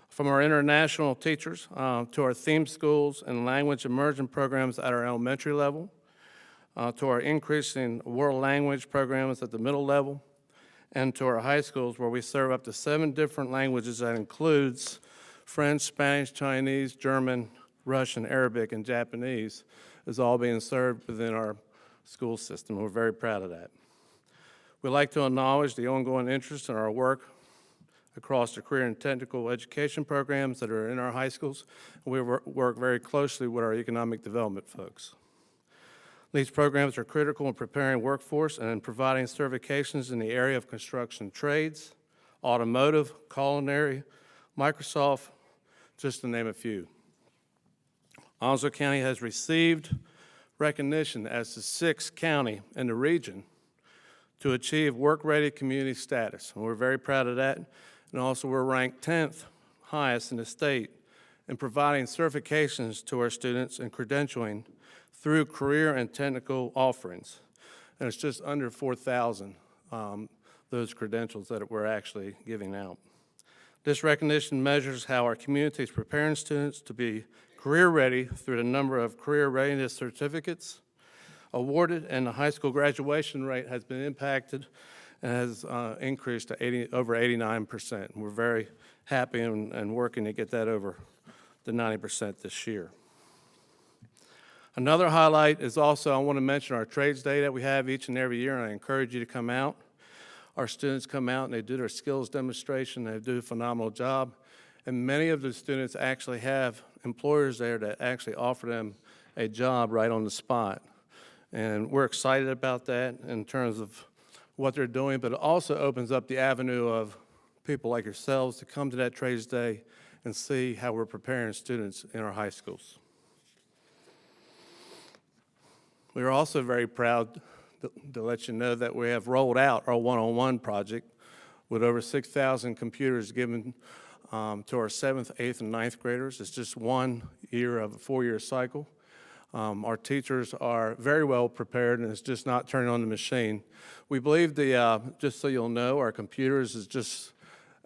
From our international teachers to our theme schools and language immersion programs at our elementary level, to our increasing world language programs at the middle level, and to our high schools where we serve up to 7 different languages that includes French, Spanish, Chinese, German, Russian, Arabic, and Japanese is all being served within our school system. We're very proud of that. We'd like to acknowledge the ongoing interest in our work across the career and technical education programs that are in our high schools. We work very closely with our economic development folks. These programs are critical in preparing workforce and in providing certifications in the area of construction trades, automotive, culinary, Microsoft, just to name a few. Onslow County has received recognition as the 6th county in the region to achieve work-ready community status. And we're very proud of that. And also we're ranked 10th highest in the state in providing certifications to our students and credentialing through career and technical offerings. And it's just under 4,000, those credentials that we're actually giving out. This recognition measures how our community is preparing students to be career-ready through the number of career readiness certificates awarded, and the high school graduation rate has been impacted and has increased to over 89%. We're very happy and working to get that over the 90% this year. Another highlight is also, I want to mention our Trades Day that we have each and every year, and I encourage you to come out. Our students come out and they do their skills demonstration. They do a phenomenal job. And many of the students actually have employers there that actually offer them a job right on the spot. And we're excited about that in terms of what they're doing, but it also opens up the avenue of people like yourselves to come to that Trades Day and see how we're preparing students in our high schools. We are also very proud to let you know that we have rolled out our one-on-one project with over 6,000 computers given to our 7th, 8th, and 9th graders. It's just 1 year of a 4-year cycle. Our teachers are very well prepared, and it's just not turning on the machine. We believe just so you'll know, our computers is just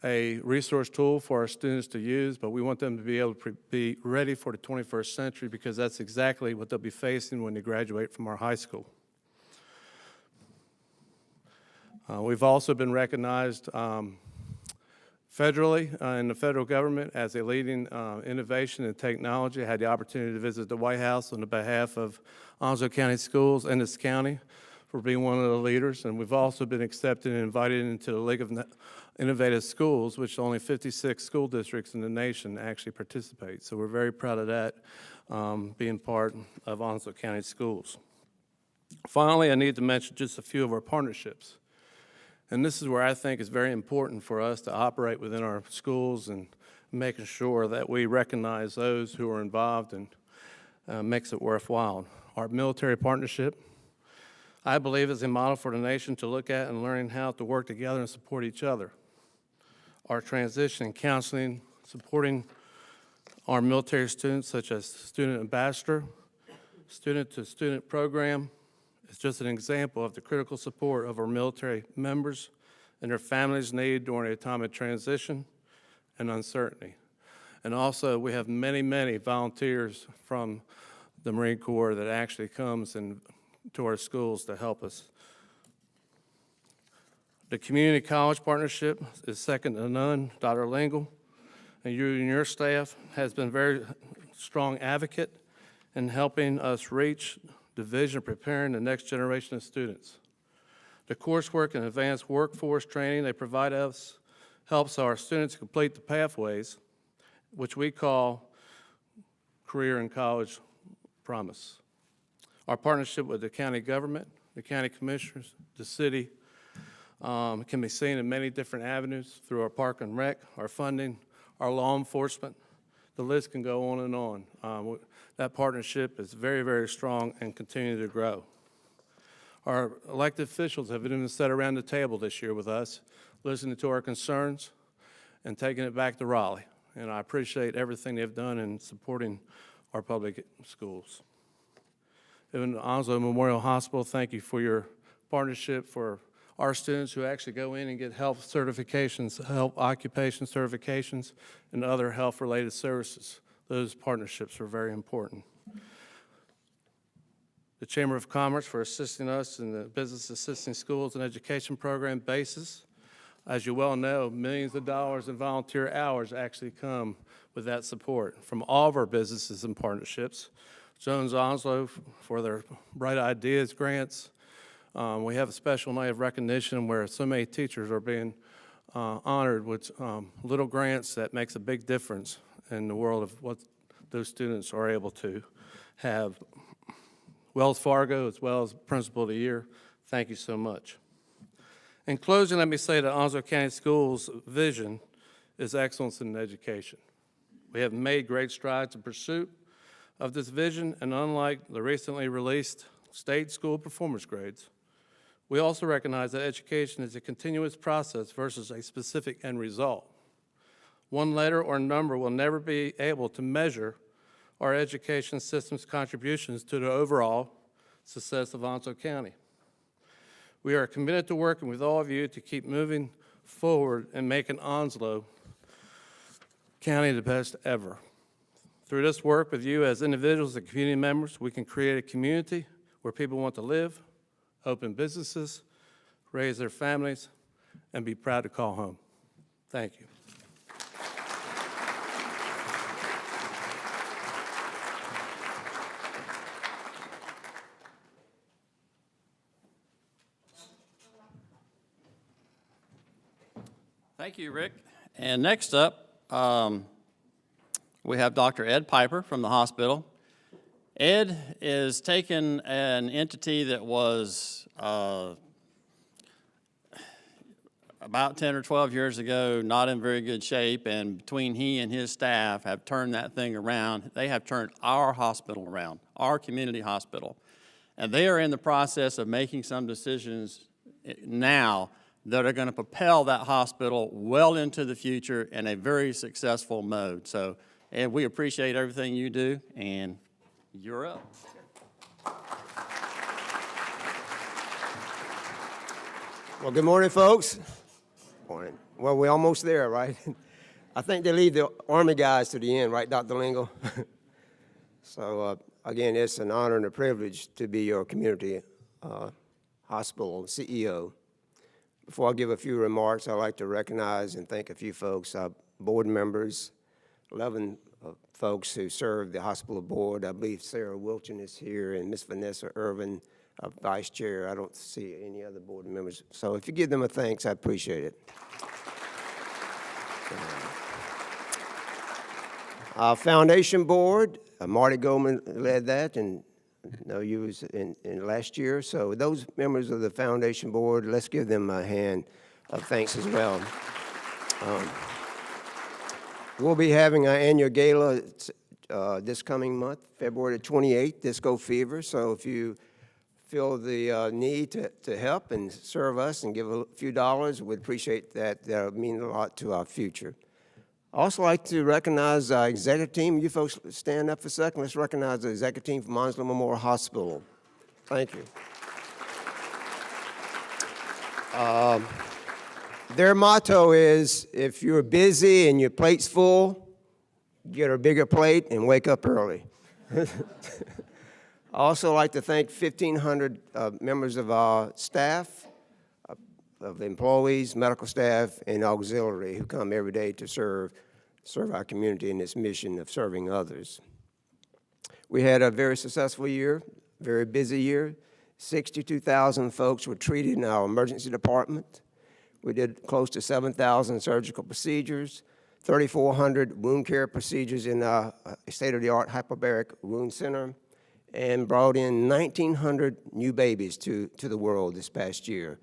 a resource tool for our students to use, but we want them to be able to be ready for the 21st century because that's exactly what they'll be facing when they graduate from our high school. We've also been recognized federally in the federal government as a leading innovation in technology. I had the opportunity to visit the White House on the behalf of Onslow County Schools and this county for being one of the leaders. And we've also been accepted and invited into the League of Innovative Schools, which only 56 school districts in the nation actually participate. So we're very proud of that, being part of Onslow County Schools. Finally, I need to mention just a few of our partnerships. And this is where I think it's very important for us to operate within our schools and making sure that we recognize those who are involved in makes it worthwhile. Our military partnership, I believe, is a model for the nation to look at and learning how to work together and support each other. Our transition and counseling, supporting our military students, such as Student Ambassador, student-to-student program, is just an example of the critical support of our military members and their families need during a time of transition and uncertainty. And also, we have many, many volunteers from the Marine Corps that actually comes to our schools to help us. The community college partnership is second to none. Dr. Lingle and you and your staff has been very strong advocate in helping us reach the vision of preparing the next generation of students. The coursework and advanced workforce training they provide us helps our students complete the pathways, which we call Career and College Promise. Our partnership with the county government, the county commissioners, the city, can be seen in many different avenues through our park and rec, our funding, our law enforcement. The list can go on and on. That partnership is very, very strong and continue to grow. Our elected officials have even sat around the table this year with us, listening to our concerns and taking it back to Raleigh. And I appreciate everything they've done in supporting our public schools. Even the Onslow Memorial Hospital, thank you for your partnership for our students who actually go in and get health certifications, health occupation certifications, and other health-related services. Those partnerships are very important. The Chamber of Commerce for assisting us in the Business Assisting Schools and Education Program basis. As you well know, millions of dollars in volunteer hours actually come with that support from all of our businesses and partnerships. Jones Onslow for their Bright Ideas grants. We have a special night of recognition where so many teachers are being honored with little grants that makes a big difference in the world of what those students are able to have. Wells Fargo, as well as Principal of the Year, thank you so much. In closing, let me say that Onslow County Schools' vision is excellence in education. We have made great strides in pursuit of this vision, and unlike the recently released state school performance grades, we also recognize that education is a continuous process versus a specific end result. One letter or number will never be able to measure our education system's contributions to the overall success of Onslow County. We are committed to working with all of you to keep moving forward and making Onslow County the best ever. Through this work with you as individuals and community members, we can create a community where people want to live, open businesses, raise their families, and be proud to call home. Thank you. Thank you, Rick. And next up, we have Dr. Ed Piper from the hospital. Ed is taking an entity that was about 10 or 12 years ago not in very good shape, and between he and his staff have turned that thing around. They have turned our hospital around, our community hospital. And they are in the process of making some decisions now that are going to propel that hospital well into the future in a very successful mode. So, Ed, we appreciate everything you do, and you're up. Well, good morning, folks. Morning. Well, we're almost there, right? I think they leave the Army guys to the end, right, Dr. Lingle? So, again, it's an honor and a privilege to be your community hospital CEO. Before I give a few remarks, I'd like to recognize and thank a few folks, board members, 11 folks who serve the hospital board. I believe Sarah Wilchin is here and Miss Vanessa Irvin, vice chair. I don't see any other board members. So if you give them a thanks, I appreciate it. Our foundation board, Marty Goldman led that, and no, you was in last year. So those members of the foundation board, let's give them a hand of thanks as well. We'll be having our annual gala this coming month, February the 28th, Disco Fever. So if you feel the need to help and serve us and give a few dollars, we'd appreciate that. That would mean a lot to our future. I also like to recognize our executive team. You folks stand up for a second. Let's recognize the executive team from Onslow Memorial Hospital. Thank you. Their motto is, if you're busy and your plate's full, get a bigger plate and wake up early. I also like to thank 1,500 members of our staff, of employees, medical staff, and auxiliary who come every day to serve our community in this mission of serving others. We had a very successful year, very busy year. 62,000 folks were treated in our emergency department. We did close to 7,000 surgical procedures, 3,400 wound care procedures in our state-of-the-art hyperbaric wound center, and brought in 1,900 new babies to the world this past year.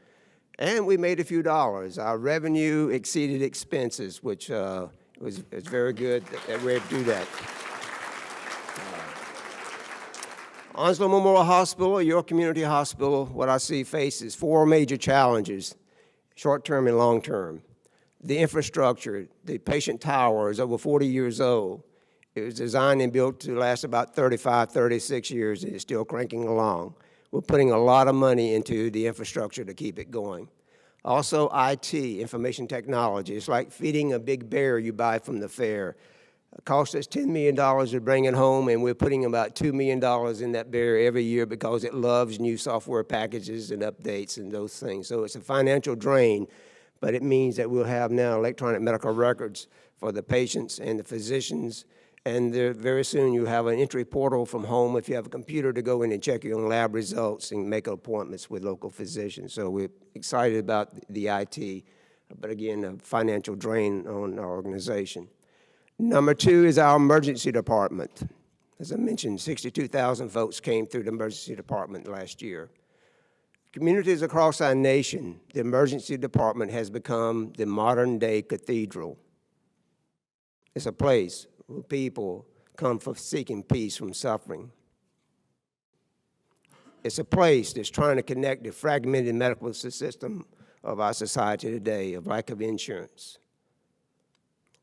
And we made a few dollars. Our revenue exceeded expenses, which was very good that we were able to do that. Onslow Memorial Hospital, your community hospital, what I see faces 4 major challenges, short-term and long-term. The infrastructure, the patient tower is over 40 years old. It was designed and built to last about 35, 36 years, and it's still cranking along. We're putting a lot of money into the infrastructure to keep it going. Also, IT, information technology. It's like feeding a big bear you buy from the fair. It costs us $10 million to bring it home, and we're putting about $2 million in that bear every year because it loves new software packages and updates and those things. So it's a financial drain, but it means that we'll have now electronic medical records for the patients and the physicians, and very soon you'll have an entry portal from home if you have a computer to go in and check your own lab results and make appointments with local physicians. So we're excited about the IT, but again, a financial drain on our organization. Number 2 is our emergency department. As I mentioned, 62,000 folks came through the emergency department last year. Communities across our nation, the emergency department has become the modern-day cathedral. It's a place where people come for seeking peace from suffering. It's a place that's trying to connect the fragmented medical system of our society today, of lack of insurance,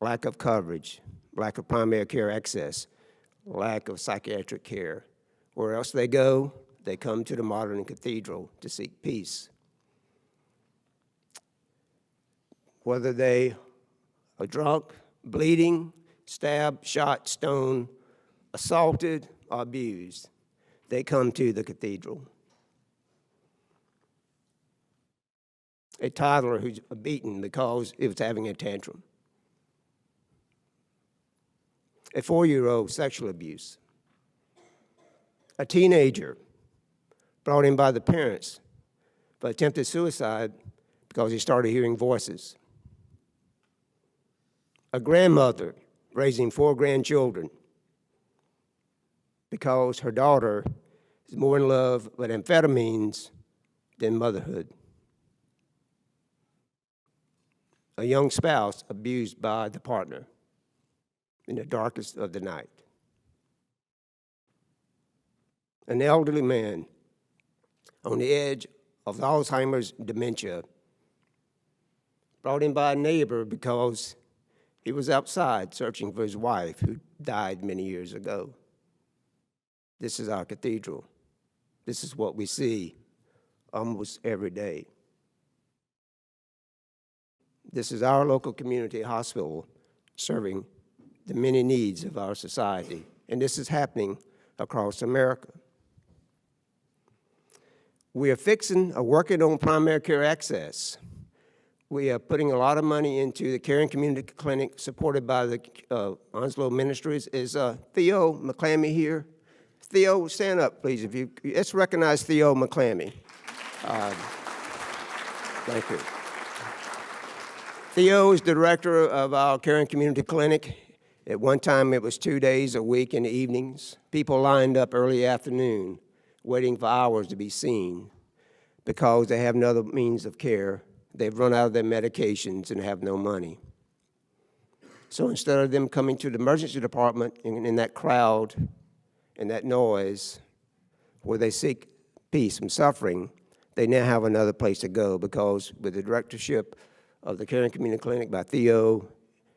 lack of coverage, lack of primary care access, lack of psychiatric care. Where else they go, they come to the modern cathedral to seek peace. Whether they are drunk, bleeding, stabbed, shot, stoned, assaulted, or abused, they come to the cathedral. A toddler who's beaten because it was having a tantrum. A 4-year-old sexual abuse. A teenager brought in by the parents for attempted suicide because he started hearing voices. A grandmother raising 4 grandchildren because her daughter is more in love with amphetamines than motherhood. A young spouse abused by the partner in the darkest of the night. An elderly man on the edge of Alzheimer's dementia, brought in by a neighbor because he was outside searching for his wife who died many years ago. This is our cathedral. This is what we see almost every day. This is our local community hospital serving the many needs of our society, and this is happening across America. We are working on primary care access. We are putting a lot of money into the Caring Community Clinic supported by the Onslow Ministries. Is Theo McClammy here? Theo, stand up, please. Let's recognize Theo McClammy. Thank you. Theo is the director of our Caring Community Clinic. At one time, it was 2 days a week in the evenings. People lined up early afternoon, waiting for hours to be seen because they have no other means of care. They've run out of their medications and have no money. So instead of them coming to the emergency department in that crowd and that noise where they seek peace from suffering, they now have another place to go, because with the directorship of the Caring Community Clinic by Theo,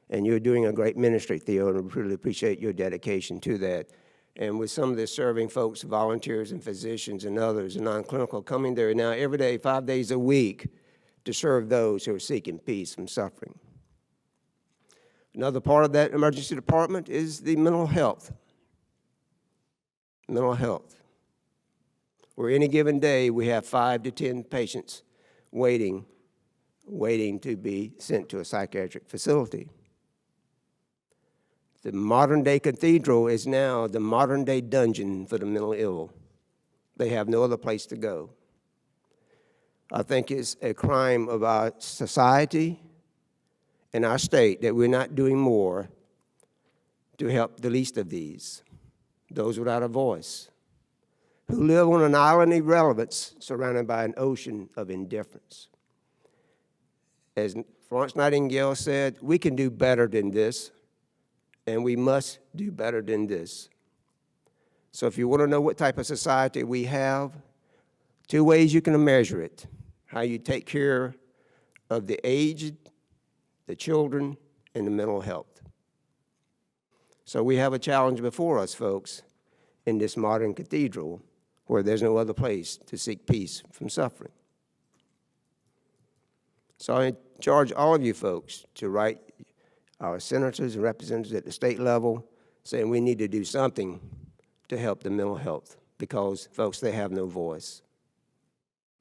and you're doing a great ministry, Theo, and I really appreciate your dedication to that. And with some of the serving folks, volunteers and physicians and others, and non-clinical, coming there now every day, 5 days a week, to serve those who are seeking peace from suffering. Another part of that emergency department is the mental health. Mental health. Where any given day we have 5 to 10 patients waiting to be sent to a psychiatric facility. The modern-day cathedral is now the modern-day dungeon for the mentally ill. They have no other place to go. I think it's a crime of our society and our state that we're not doing more to help the least of these, those without a voice, who live on an island of irrelevance surrounded by an ocean of indifference. As Florence Nightingale said, we can do better than this, and we must do better than this. So if you want to know what type of society we have, 2 ways you can measure it: how you take care of the aged, the children, and the mental health. So we have a challenge before us, folks, in this modern cathedral where there's no other place to seek peace from suffering. So I charge all of you folks to write our senators and representatives at the state level saying we need to do something to help the mental health, because, folks, they have no voice.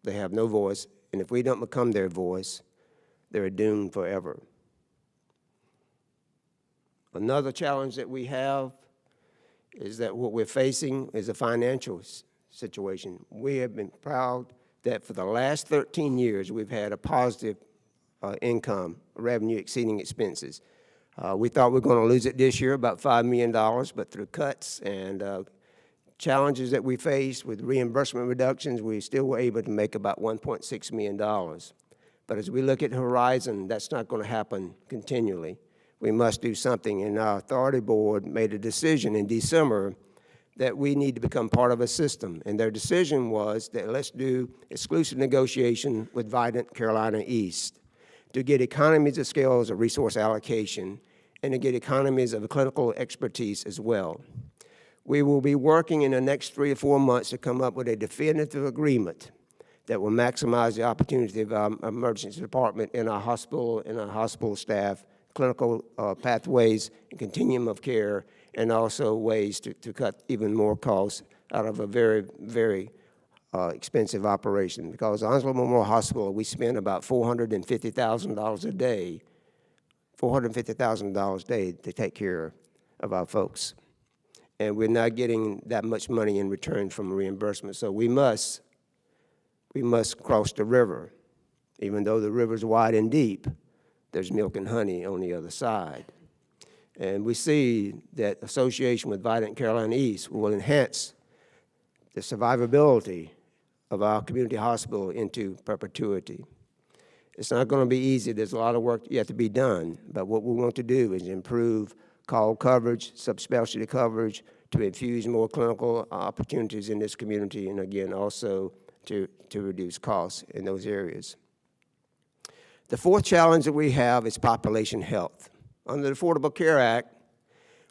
They have no voice, and if we don't become their voice, they're doomed forever. Another challenge that we have is that what we're facing is a financial situation. We have been proud that for the last 13 years we've had a positive income, revenue exceeding expenses. We thought we were going to lose it this year, about $5 million, but through cuts and challenges that we faced with reimbursement reductions, we still were able to make about $1.6 million. But as we look at the horizon, that's not going to happen continually. We must do something, and our authority board made a decision in December that we need to become part of a system. And their decision was that let's do exclusive negotiation with Vidant Carolina East to get economies of scale as a resource allocation and to get economies of clinical expertise as well. We will be working in the next 3 or 4 months to come up with a definitive agreement that will maximize the opportunity of our emergency department in our hospital and our hospital staff, clinical pathways and continuum of care, and also ways to cut even more costs out of a very, very expensive operation. Because Onslow Memorial Hospital, we spend about $450,000 a day, $450,000 a day to take care of our folks. And we're not getting that much money in return from reimbursement. So we must cross the river. Even though the river's wide and deep, there's milk and honey on the other side. And we see that association with Vidant Carolina East will enhance the survivability of our community hospital into perpetuity. It's not going to be easy. There's a lot of work yet to be done. But what we want to do is improve call coverage, subspecialty coverage, to infuse more clinical opportunities in this community, and again, also to reduce costs in those areas. The fourth challenge that we have is population health. Under the Affordable Care Act,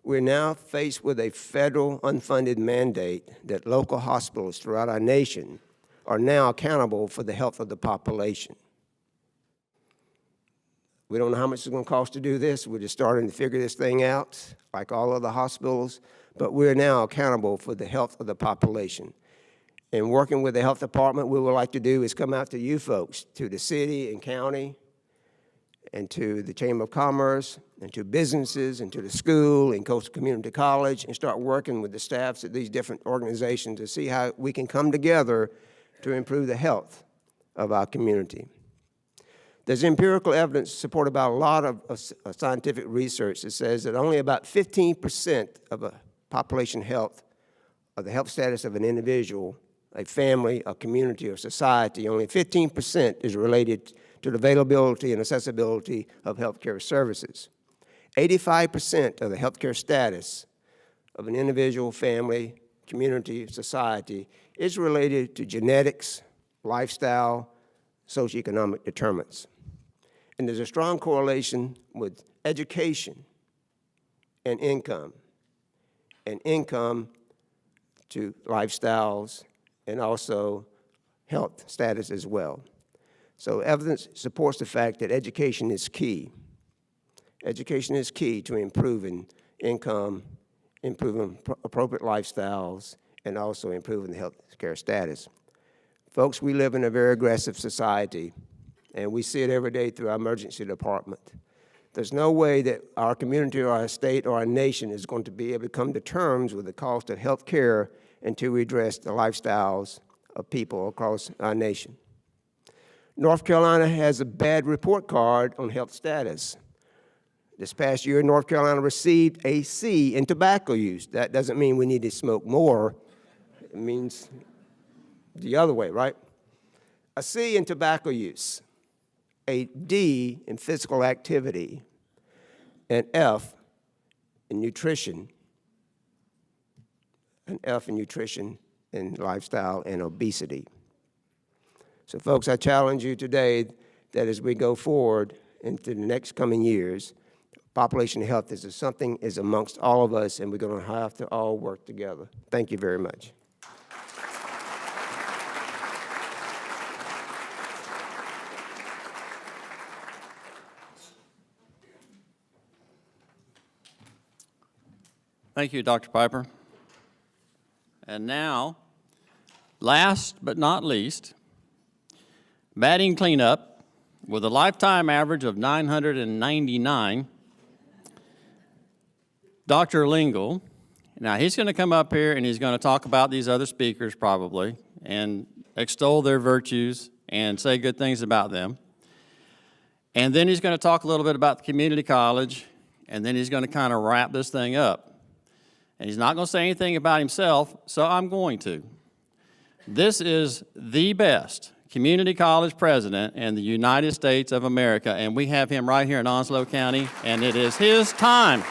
we're now faced with a federal unfunded mandate that local hospitals throughout our nation are now accountable for the health of the population. We don't know how much it's going to cost to do this. We're just starting to figure this thing out, like all other hospitals, but we're now accountable for the health of the population. And working with the health department, what we would like to do is come out to you folks, to the city and county, and to the Chamber of Commerce, and to businesses, and to the school, and Coastal Community College, and start working with the staffs at these different organizations to see how we can come together to improve the health of our community. There's empirical evidence supported by a lot of scientific research that says that only about 15% of a population health, or the health status of an individual, a family, a community, or society, only 15% is related to the availability and accessibility of healthcare services. 85% of the healthcare status of an individual, family, community, society is related to genetics, lifestyle, socioeconomic determinants. And there's a strong correlation with education and income to lifestyles and also health status as well. So evidence supports the fact that education is key. Education is key to improving income, improving appropriate lifestyles, and also improving the health care status. Folks, we live in a very aggressive society, and we see it every day through our emergency department. There's no way that our community or our state or our nation is going to be able to come to terms with the cost of health care until we address the lifestyles of people across our nation. North Carolina has a bad report card on health status. This past year, North Carolina received a C in tobacco use. That doesn't mean we need to smoke more. It means the other way, right? A C in tobacco use, a D in physical activity, an F in nutrition, and lifestyle and obesity. So folks, I challenge you today that as we go forward into the next coming years, population health is something is amongst all of us, and we're going to have to all work together. Thank you very much. Thank you, Dr. Piper. And now, last but not least, batting cleanup with a lifetime average of 999, Dr. Lingle. Now, he's going to come up here and he's going to talk about these other speakers probably and extol their virtues and say good things about them. And then he's going to talk a little bit about the community college, and then he's going to kind of wrap this thing up. And he's not going to say anything about himself, so I'm going to. This is the best community college president in the United States of America, and we have him right here in Onslow County, and it is his time.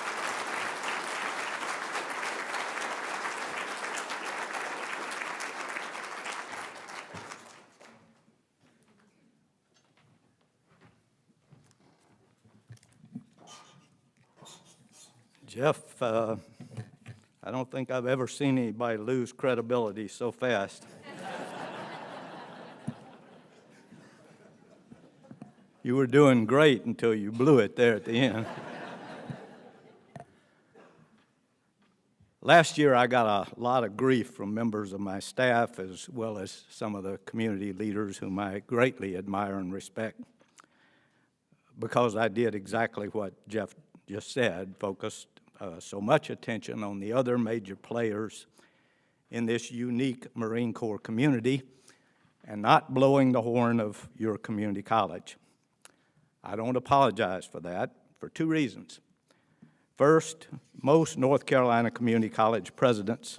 Jeff, I don't think I've ever seen anybody lose credibility so fast. You were doing great until you blew it there at the end. Last year, I got a lot of grief from members of my staff as well as some of the community leaders whom I greatly admire and respect, because I did exactly what Jeff just said, focused so much attention on the other major players in this unique Marine Corps community and not blowing the horn of your community college. I don't apologize for that for two reasons. First, most North Carolina community college presidents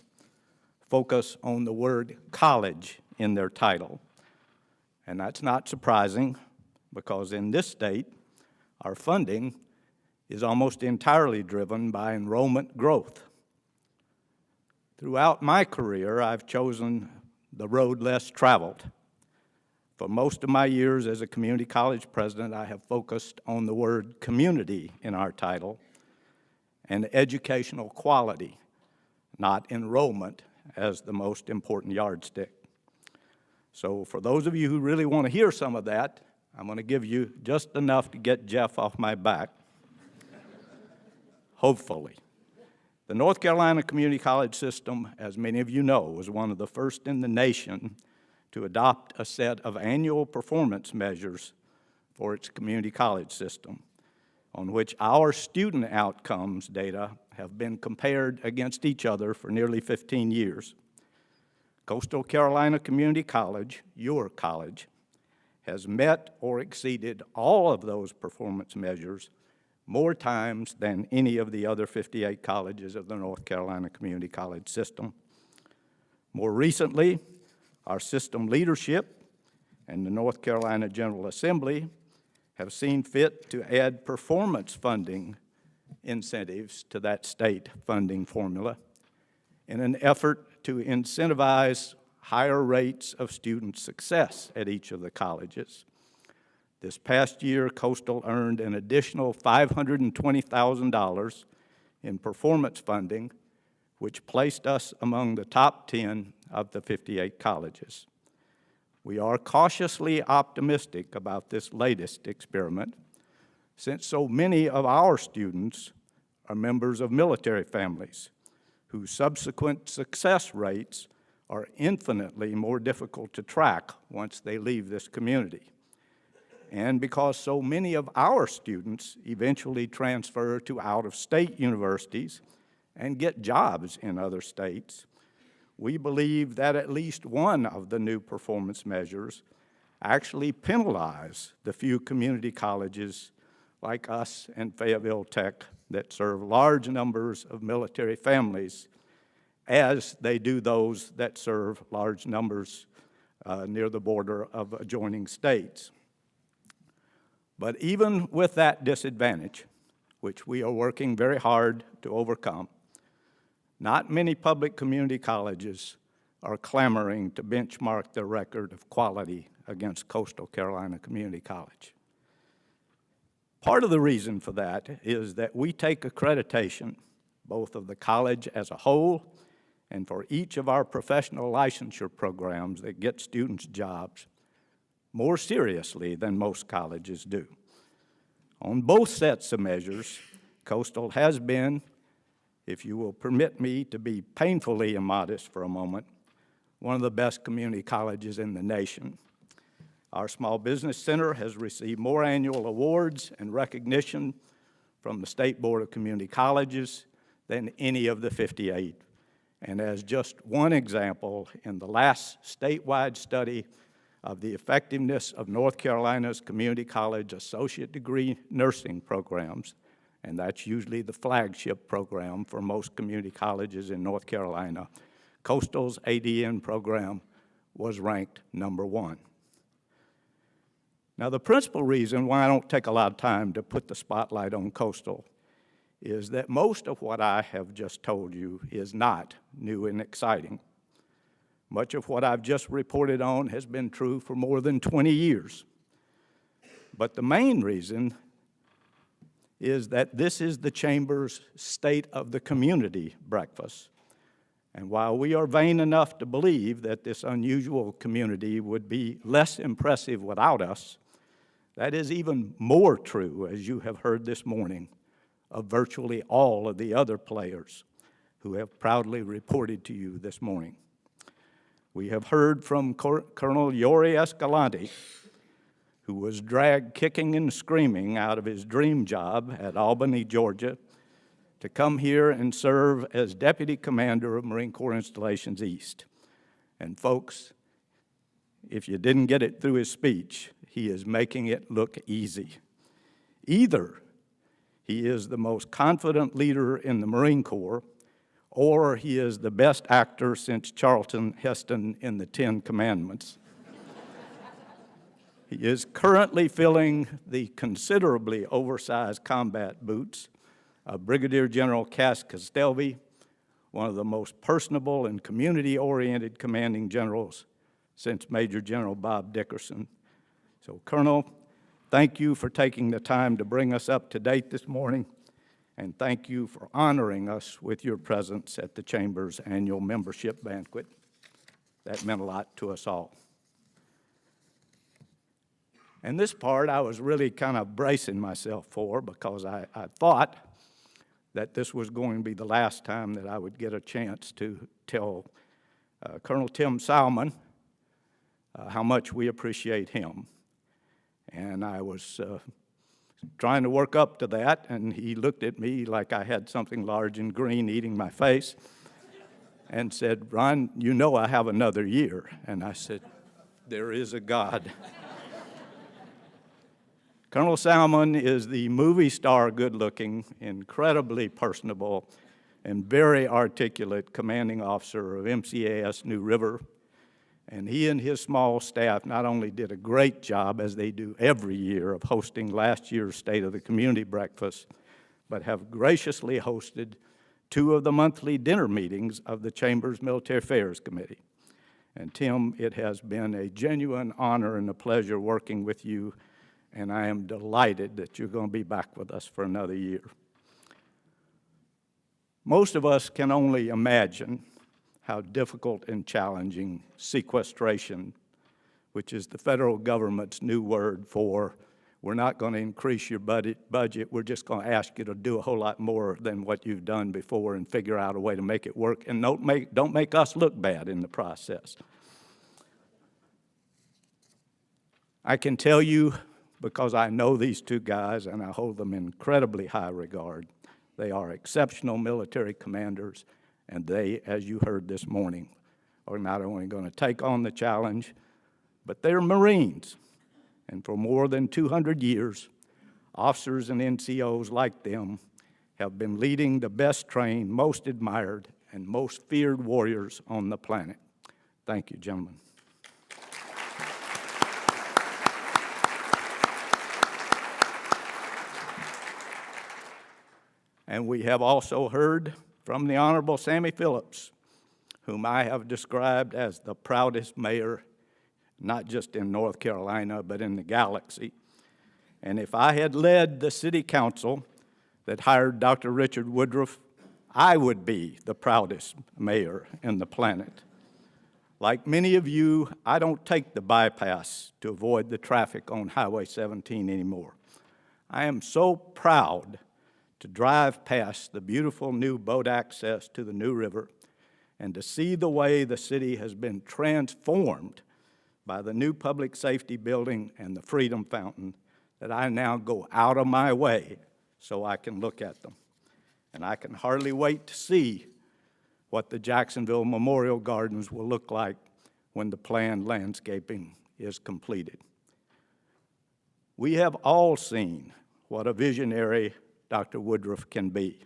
focus on the word college in their title. And that's not surprising, because in this state, our funding is almost entirely driven by enrollment growth. Throughout my career, I've chosen the road less traveled. For most of my years as a community college president, I have focused on the word community in our title and educational quality, not enrollment, as the most important yardstick. So for those of you who really want to hear some of that, I'm going to give you just enough to get Jeff off my back. Hopefully. The North Carolina Community College system, as many of you know, was one of the first in the nation to adopt a set of annual performance measures for its community college system, on which our student outcomes data have been compared against each other for nearly 15 years. Coastal Carolina Community College, your college, has met or exceeded all of those performance measures more times than any of the other 58 colleges of the North Carolina Community College system. More recently, our system leadership and the North Carolina General Assembly have seen fit to add performance funding incentives to that state funding formula in an effort to incentivize higher rates of student success at each of the colleges. This past year, Coastal earned an additional $520,000 in performance funding, which placed us among the top 10 of the 58 colleges. We are cautiously optimistic about this latest experiment, since so many of our students are members of military families whose subsequent success rates are infinitely more difficult to track once they leave this community. And because so many of our students eventually transfer to out-of-state universities and get jobs in other states, we believe that at least one of the new performance measures actually penalize the few community colleges like us and Fayetteville Tech that serve large numbers of military families, as they do those that serve large numbers near the border of adjoining states. But even with that disadvantage, which we are working very hard to overcome, not many public community colleges are clamoring to benchmark their record of quality against Coastal Carolina Community College. Part of the reason for that is that we take accreditation, both of the college as a whole and for each of our professional licensure programs that get students jobs, more seriously than most colleges do. On both sets of measures, Coastal has been, if you will permit me to be painfully immodest for a moment, one of the best community colleges in the nation. Our Small Business Center has received more annual awards and recognition from the State Board of Community Colleges than any of the 58. And as just one example, in the last statewide study of the effectiveness of North Carolina's community college associate degree nursing programs, and that's usually the flagship program for most community colleges in North Carolina, Coastal's ADN program was ranked #1. Now, the principal reason why I don't take a lot of time to put the spotlight on Coastal is that most of what I have just told you is not new and exciting. Much of what I've just reported on has been true for more than 20 years. But the main reason is that this is the Chamber's State of the Community breakfast. And while we are vain enough to believe that this unusual community would be less impressive without us, that is even more true, as you have heard this morning, of virtually all of the other players who have proudly reported to you this morning. We have heard from Colonel Yori Escalante, who was dragged kicking and screaming out of his dream job at Albany, Georgia, to come here and serve as Deputy Commander of Marine Corps Installations East. And folks, if you didn't get it through his speech, he is making it look easy. Either he is the most confident leader in the Marine Corps, or he is the best actor since Charlton Heston in the 10 Commandments. He is currently filling the considerably oversized combat boots of Brigadier General Cass Castelvi, one of the most personable and community-oriented commanding generals since Major General Bob Dickerson. So, Colonel, thank you for taking the time to bring us up to date this morning, and thank you for honoring us with your presence at the Chamber's annual membership banquet. That meant a lot to us all. And this part I was really kind of bracing myself for, because I thought that this was going to be the last time that I would get a chance to tell Colonel Tim Salmon how much we appreciate him. And I was trying to work up to that, and he looked at me like I had something large and green eating my face and said, "Ron, you know I have another year." And I said, "There is a God." Colonel Salmon is the movie star good-looking, incredibly personable, and very articulate commanding officer of MCAS New River. And he and his small staff not only did a great job, as they do every year, of hosting last year's State of the Community breakfast, but have graciously hosted 2 of the monthly dinner meetings of the Chamber's Military Affairs Committee. And Tim, it has been a genuine honor and a pleasure working with you, and I am delighted that you're going to be back with us for another year. Most of us can only imagine how difficult and challenging sequestration, which is the federal government's new word for we're not going to increase your budget, we're just going to ask you to do a whole lot more than what you've done before and figure out a way to make it work, and don't make us look bad in the process. I can tell you, because I know these 2 guys and I hold them in incredibly high regard, they are exceptional military commanders, and they, as you heard this morning, are not only going to take on the challenge, but they're Marines. And for more than 200 years, officers and NCOs like them have been leading the best trained, most admired, and most feared warriors on the planet. Thank you, gentlemen. And we have also heard from the Honorable Sammy Phillips, whom I have described as the proudest mayor, not just in North Carolina, but in the galaxy. And if I had led the city council that hired Dr. Richard Woodruff, I would be the proudest mayor in the planet. Like many of you, I don't take the bypass to avoid the traffic on Highway 17 anymore. I am so proud to drive past the beautiful new boat access to the New River and to see the way the city has been transformed by the new public safety building and the Freedom Fountain, that I now go out of my way so I can look at them. And I can hardly wait to see what the Jacksonville Memorial Gardens will look like when the planned landscaping is completed. We have all seen what a visionary Dr. Woodruff can be,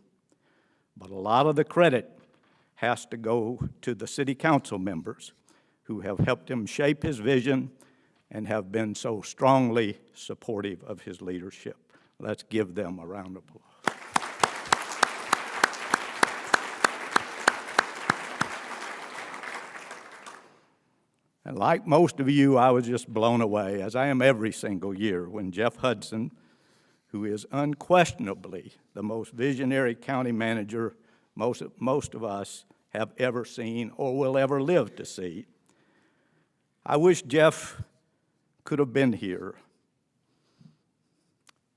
but a lot of the credit has to go to the city council members who have helped him shape his vision and have been so strongly supportive of his leadership. Let's give them a round of applause. And like most of you, I was just blown away, as I am every single year, when Jeff Hudson, who is unquestionably the most visionary county manager most of us have ever seen or will ever live to see. I wish Jeff could have been here.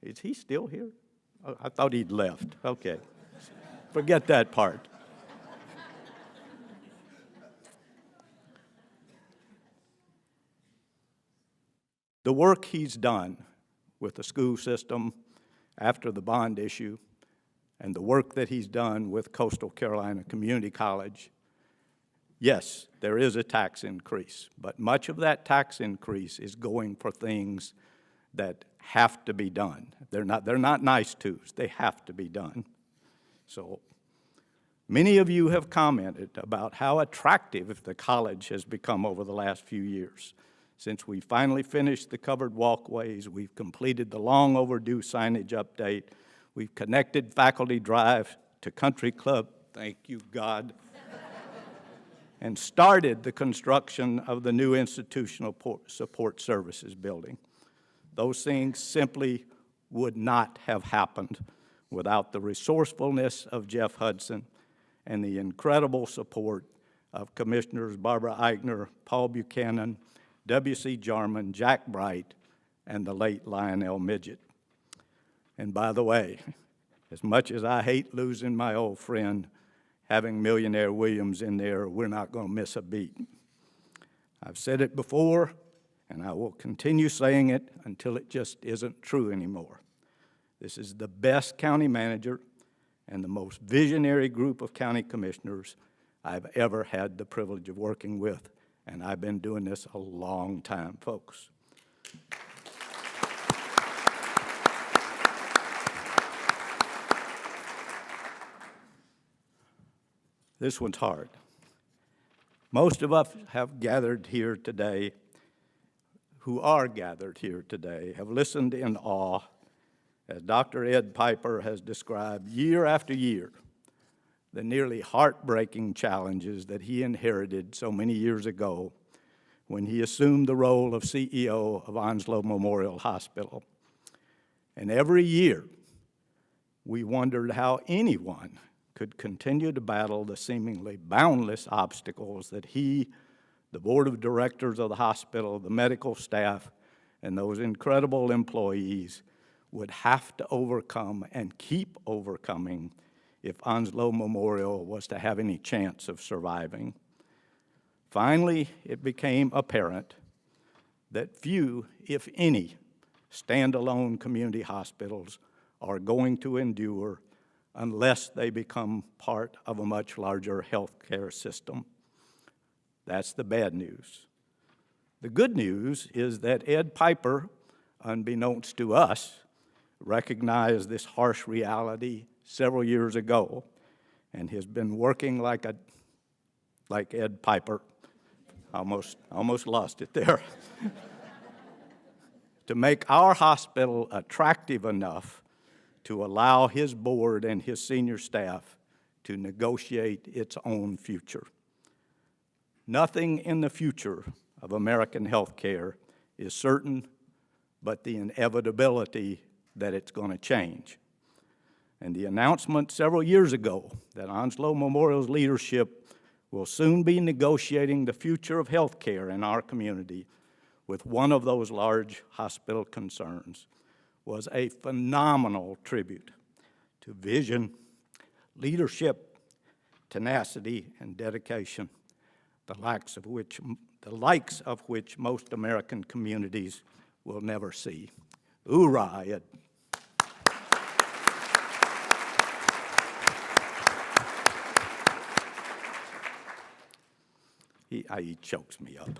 Is he still here? Oh, I thought he'd left. Okay. Forget that part. The work he's done with the school system after the bond issue and the work that he's done with Coastal Carolina Community College, yes, there is a tax increase, but much of that tax increase is going for things that have to be done. They're not nice tos, they have to be done. So many of you have commented about how attractive the college has become over the last few years. Since we finally finished the covered walkways, we've completed the long overdue signage update, we've connected Faculty Drive to Country Club, thank you, God, and started the construction of the new institutional support services building. Those things simply would not have happened without the resourcefulness of Jeff Hudson and the incredible support of Commissioners Barbara Eichner, Paul Buchanan, W.C. Jarman, Jack Bright, and the late Lionel Midget. And by the way, as much as I hate losing my old friend, having Millionaire Williams in there, we're not going to miss a beat. I've said it before, and I will continue saying it until it just isn't true anymore. This is the best county manager and the most visionary group of county commissioners I've ever had the privilege of working with, and I've been doing this a long time, folks. This one's hard. Most of us have gathered here today, who are gathered here today, have listened in awe as Dr. Ed Piper has described year after year, the nearly heartbreaking challenges that he inherited so many years ago when he assumed the role of CEO of Onslow Memorial Hospital. And every year, we wondered how anyone could continue to battle the seemingly boundless obstacles that he, the board of directors of the hospital, the medical staff, and those incredible employees would have to overcome and keep overcoming if Onslow Memorial was to have any chance of surviving. Finally, it became apparent that few, if any, standalone community hospitals are going to endure unless they become part of a much larger healthcare system. That's the bad news. The good news is that Ed Piper, unbeknownst to us, recognized this harsh reality several years ago and has been working like Ed Piper, almost lost it there, to make our hospital attractive enough to allow his board and his senior staff to negotiate its own future. Nothing in the future of American healthcare is certain but the inevitability that it's going to change. And the announcement several years ago that Onslow Memorial's leadership will soon be negotiating the future of healthcare in our community with one of those large hospital concerns was a phenomenal tribute to vision, leadership, tenacity, and dedication, the likes of which most American communities will never see. Hoorah, Ed. He chokes me up.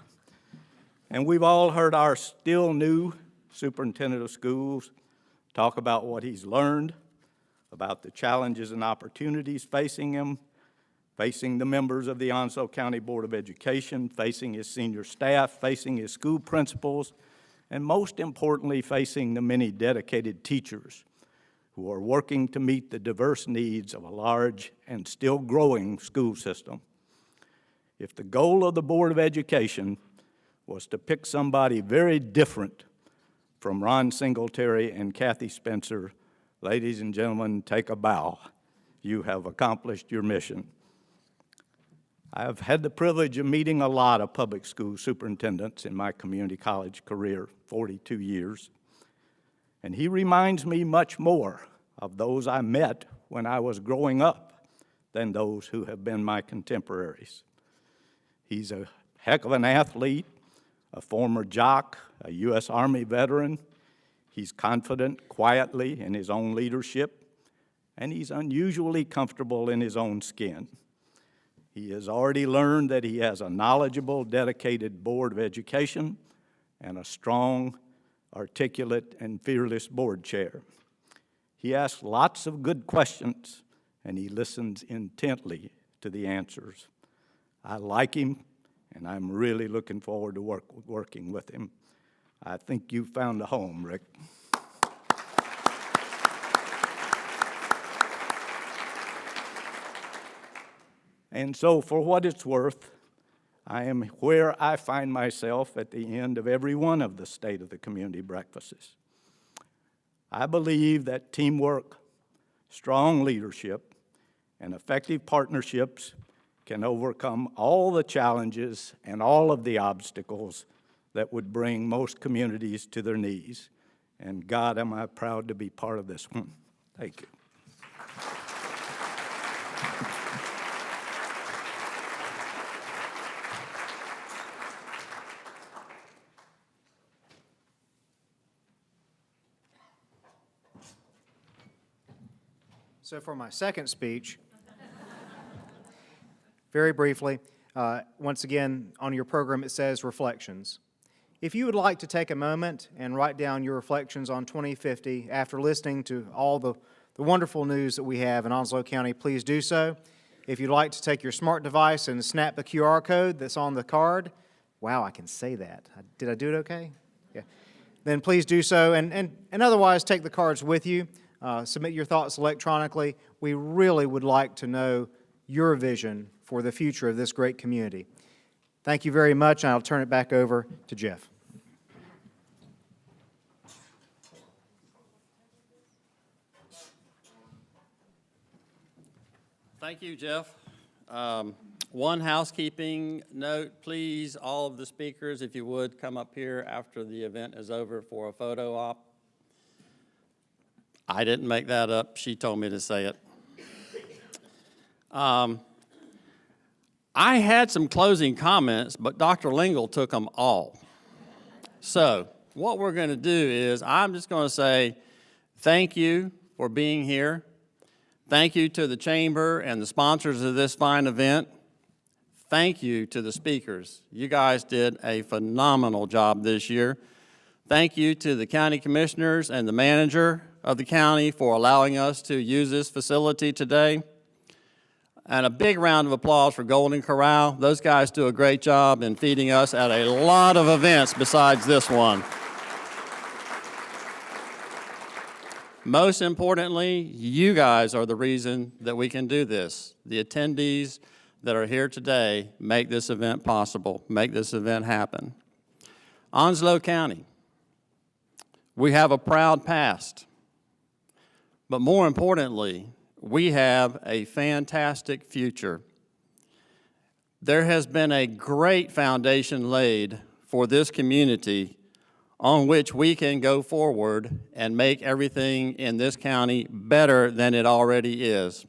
And we've all heard our still new superintendent of schools talk about what he's learned, about the challenges and opportunities facing him, facing the members of the Onslow County Board of Education, facing his senior staff, facing his school principals, and most importantly, facing the many dedicated teachers who are working to meet the diverse needs of a large and still growing school system. If the goal of the Board of Education was to pick somebody very different from Ron Singletary and Kathy Spencer, ladies and gentlemen, take a bow. You have accomplished your mission. I have had the privilege of meeting a lot of public school superintendents in my community college career, 42 years, and he reminds me much more of those I met when I was growing up than those who have been my contemporaries. He's a heck of an athlete, a former jock, a U.S. Army veteran. He's confident quietly in his own leadership, and he's unusually comfortable in his own skin. He has already learned that he has a knowledgeable, dedicated board of education and a strong, articulate, and fearless board chair. He asks lots of good questions, and he listens intently to the answers. I like him, and I'm really looking forward to working with him. I think you found a home, Rick. And so, for what it's worth, I am where I find myself at the end of every one of the State of the Community breakfasts. I believe that teamwork, strong leadership, and effective partnerships can overcome all the challenges and all of the obstacles that would bring most communities to their knees. And God, am I proud to be part of this one. Thank you. So for my second speech, very briefly, once again, on your program it says reflections. If you would like to take a moment and write down your reflections on 2050 after listening to all the wonderful news that we have in Onslow County, please do so. If you'd like to take your smart device and snap the QR code that's on the card, wow, I can say that. Did I do it okay? Yeah. then please do so. And otherwise, take the cards with you. Submit your thoughts electronically. We really would like to know your vision for the future of this great community. Thank you very much, and I'll turn it back over to Jeff. Thank you, Jeff. One housekeeping note, please, all of the speakers, if you would, come up here after the event is over for a photo op. I didn't make that up. She told me to say it. I had some closing comments, but Dr. Lingle took them all. So what we're going to do is I'm just going to say thank you for being here. Thank you to the Chamber and the sponsors of this fine event. Thank you to the speakers. You guys did a phenomenal job this year. Thank you to the county commissioners and the manager of the county for allowing us to use this facility today. And a big round of applause for Golden Corral. Those guys do a great job in feeding us at a lot of events besides this one. Most importantly, you guys are the reason that we can do this. The attendees that are here today make this event possible, make this event happen. Onslow County, we have a proud past, but more importantly, we have a fantastic future. There has been a great foundation laid for this community on which we can go forward and make everything in this county better than it already is.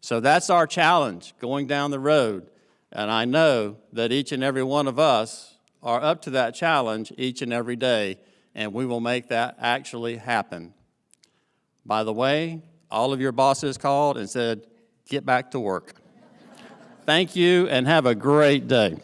So that's our challenge going down the road, and I know that each and every one of us are up to that challenge each and every day, and we will make that actually happen. By the way, all of your bosses called and said, get back to work. Thank you, and have a great day.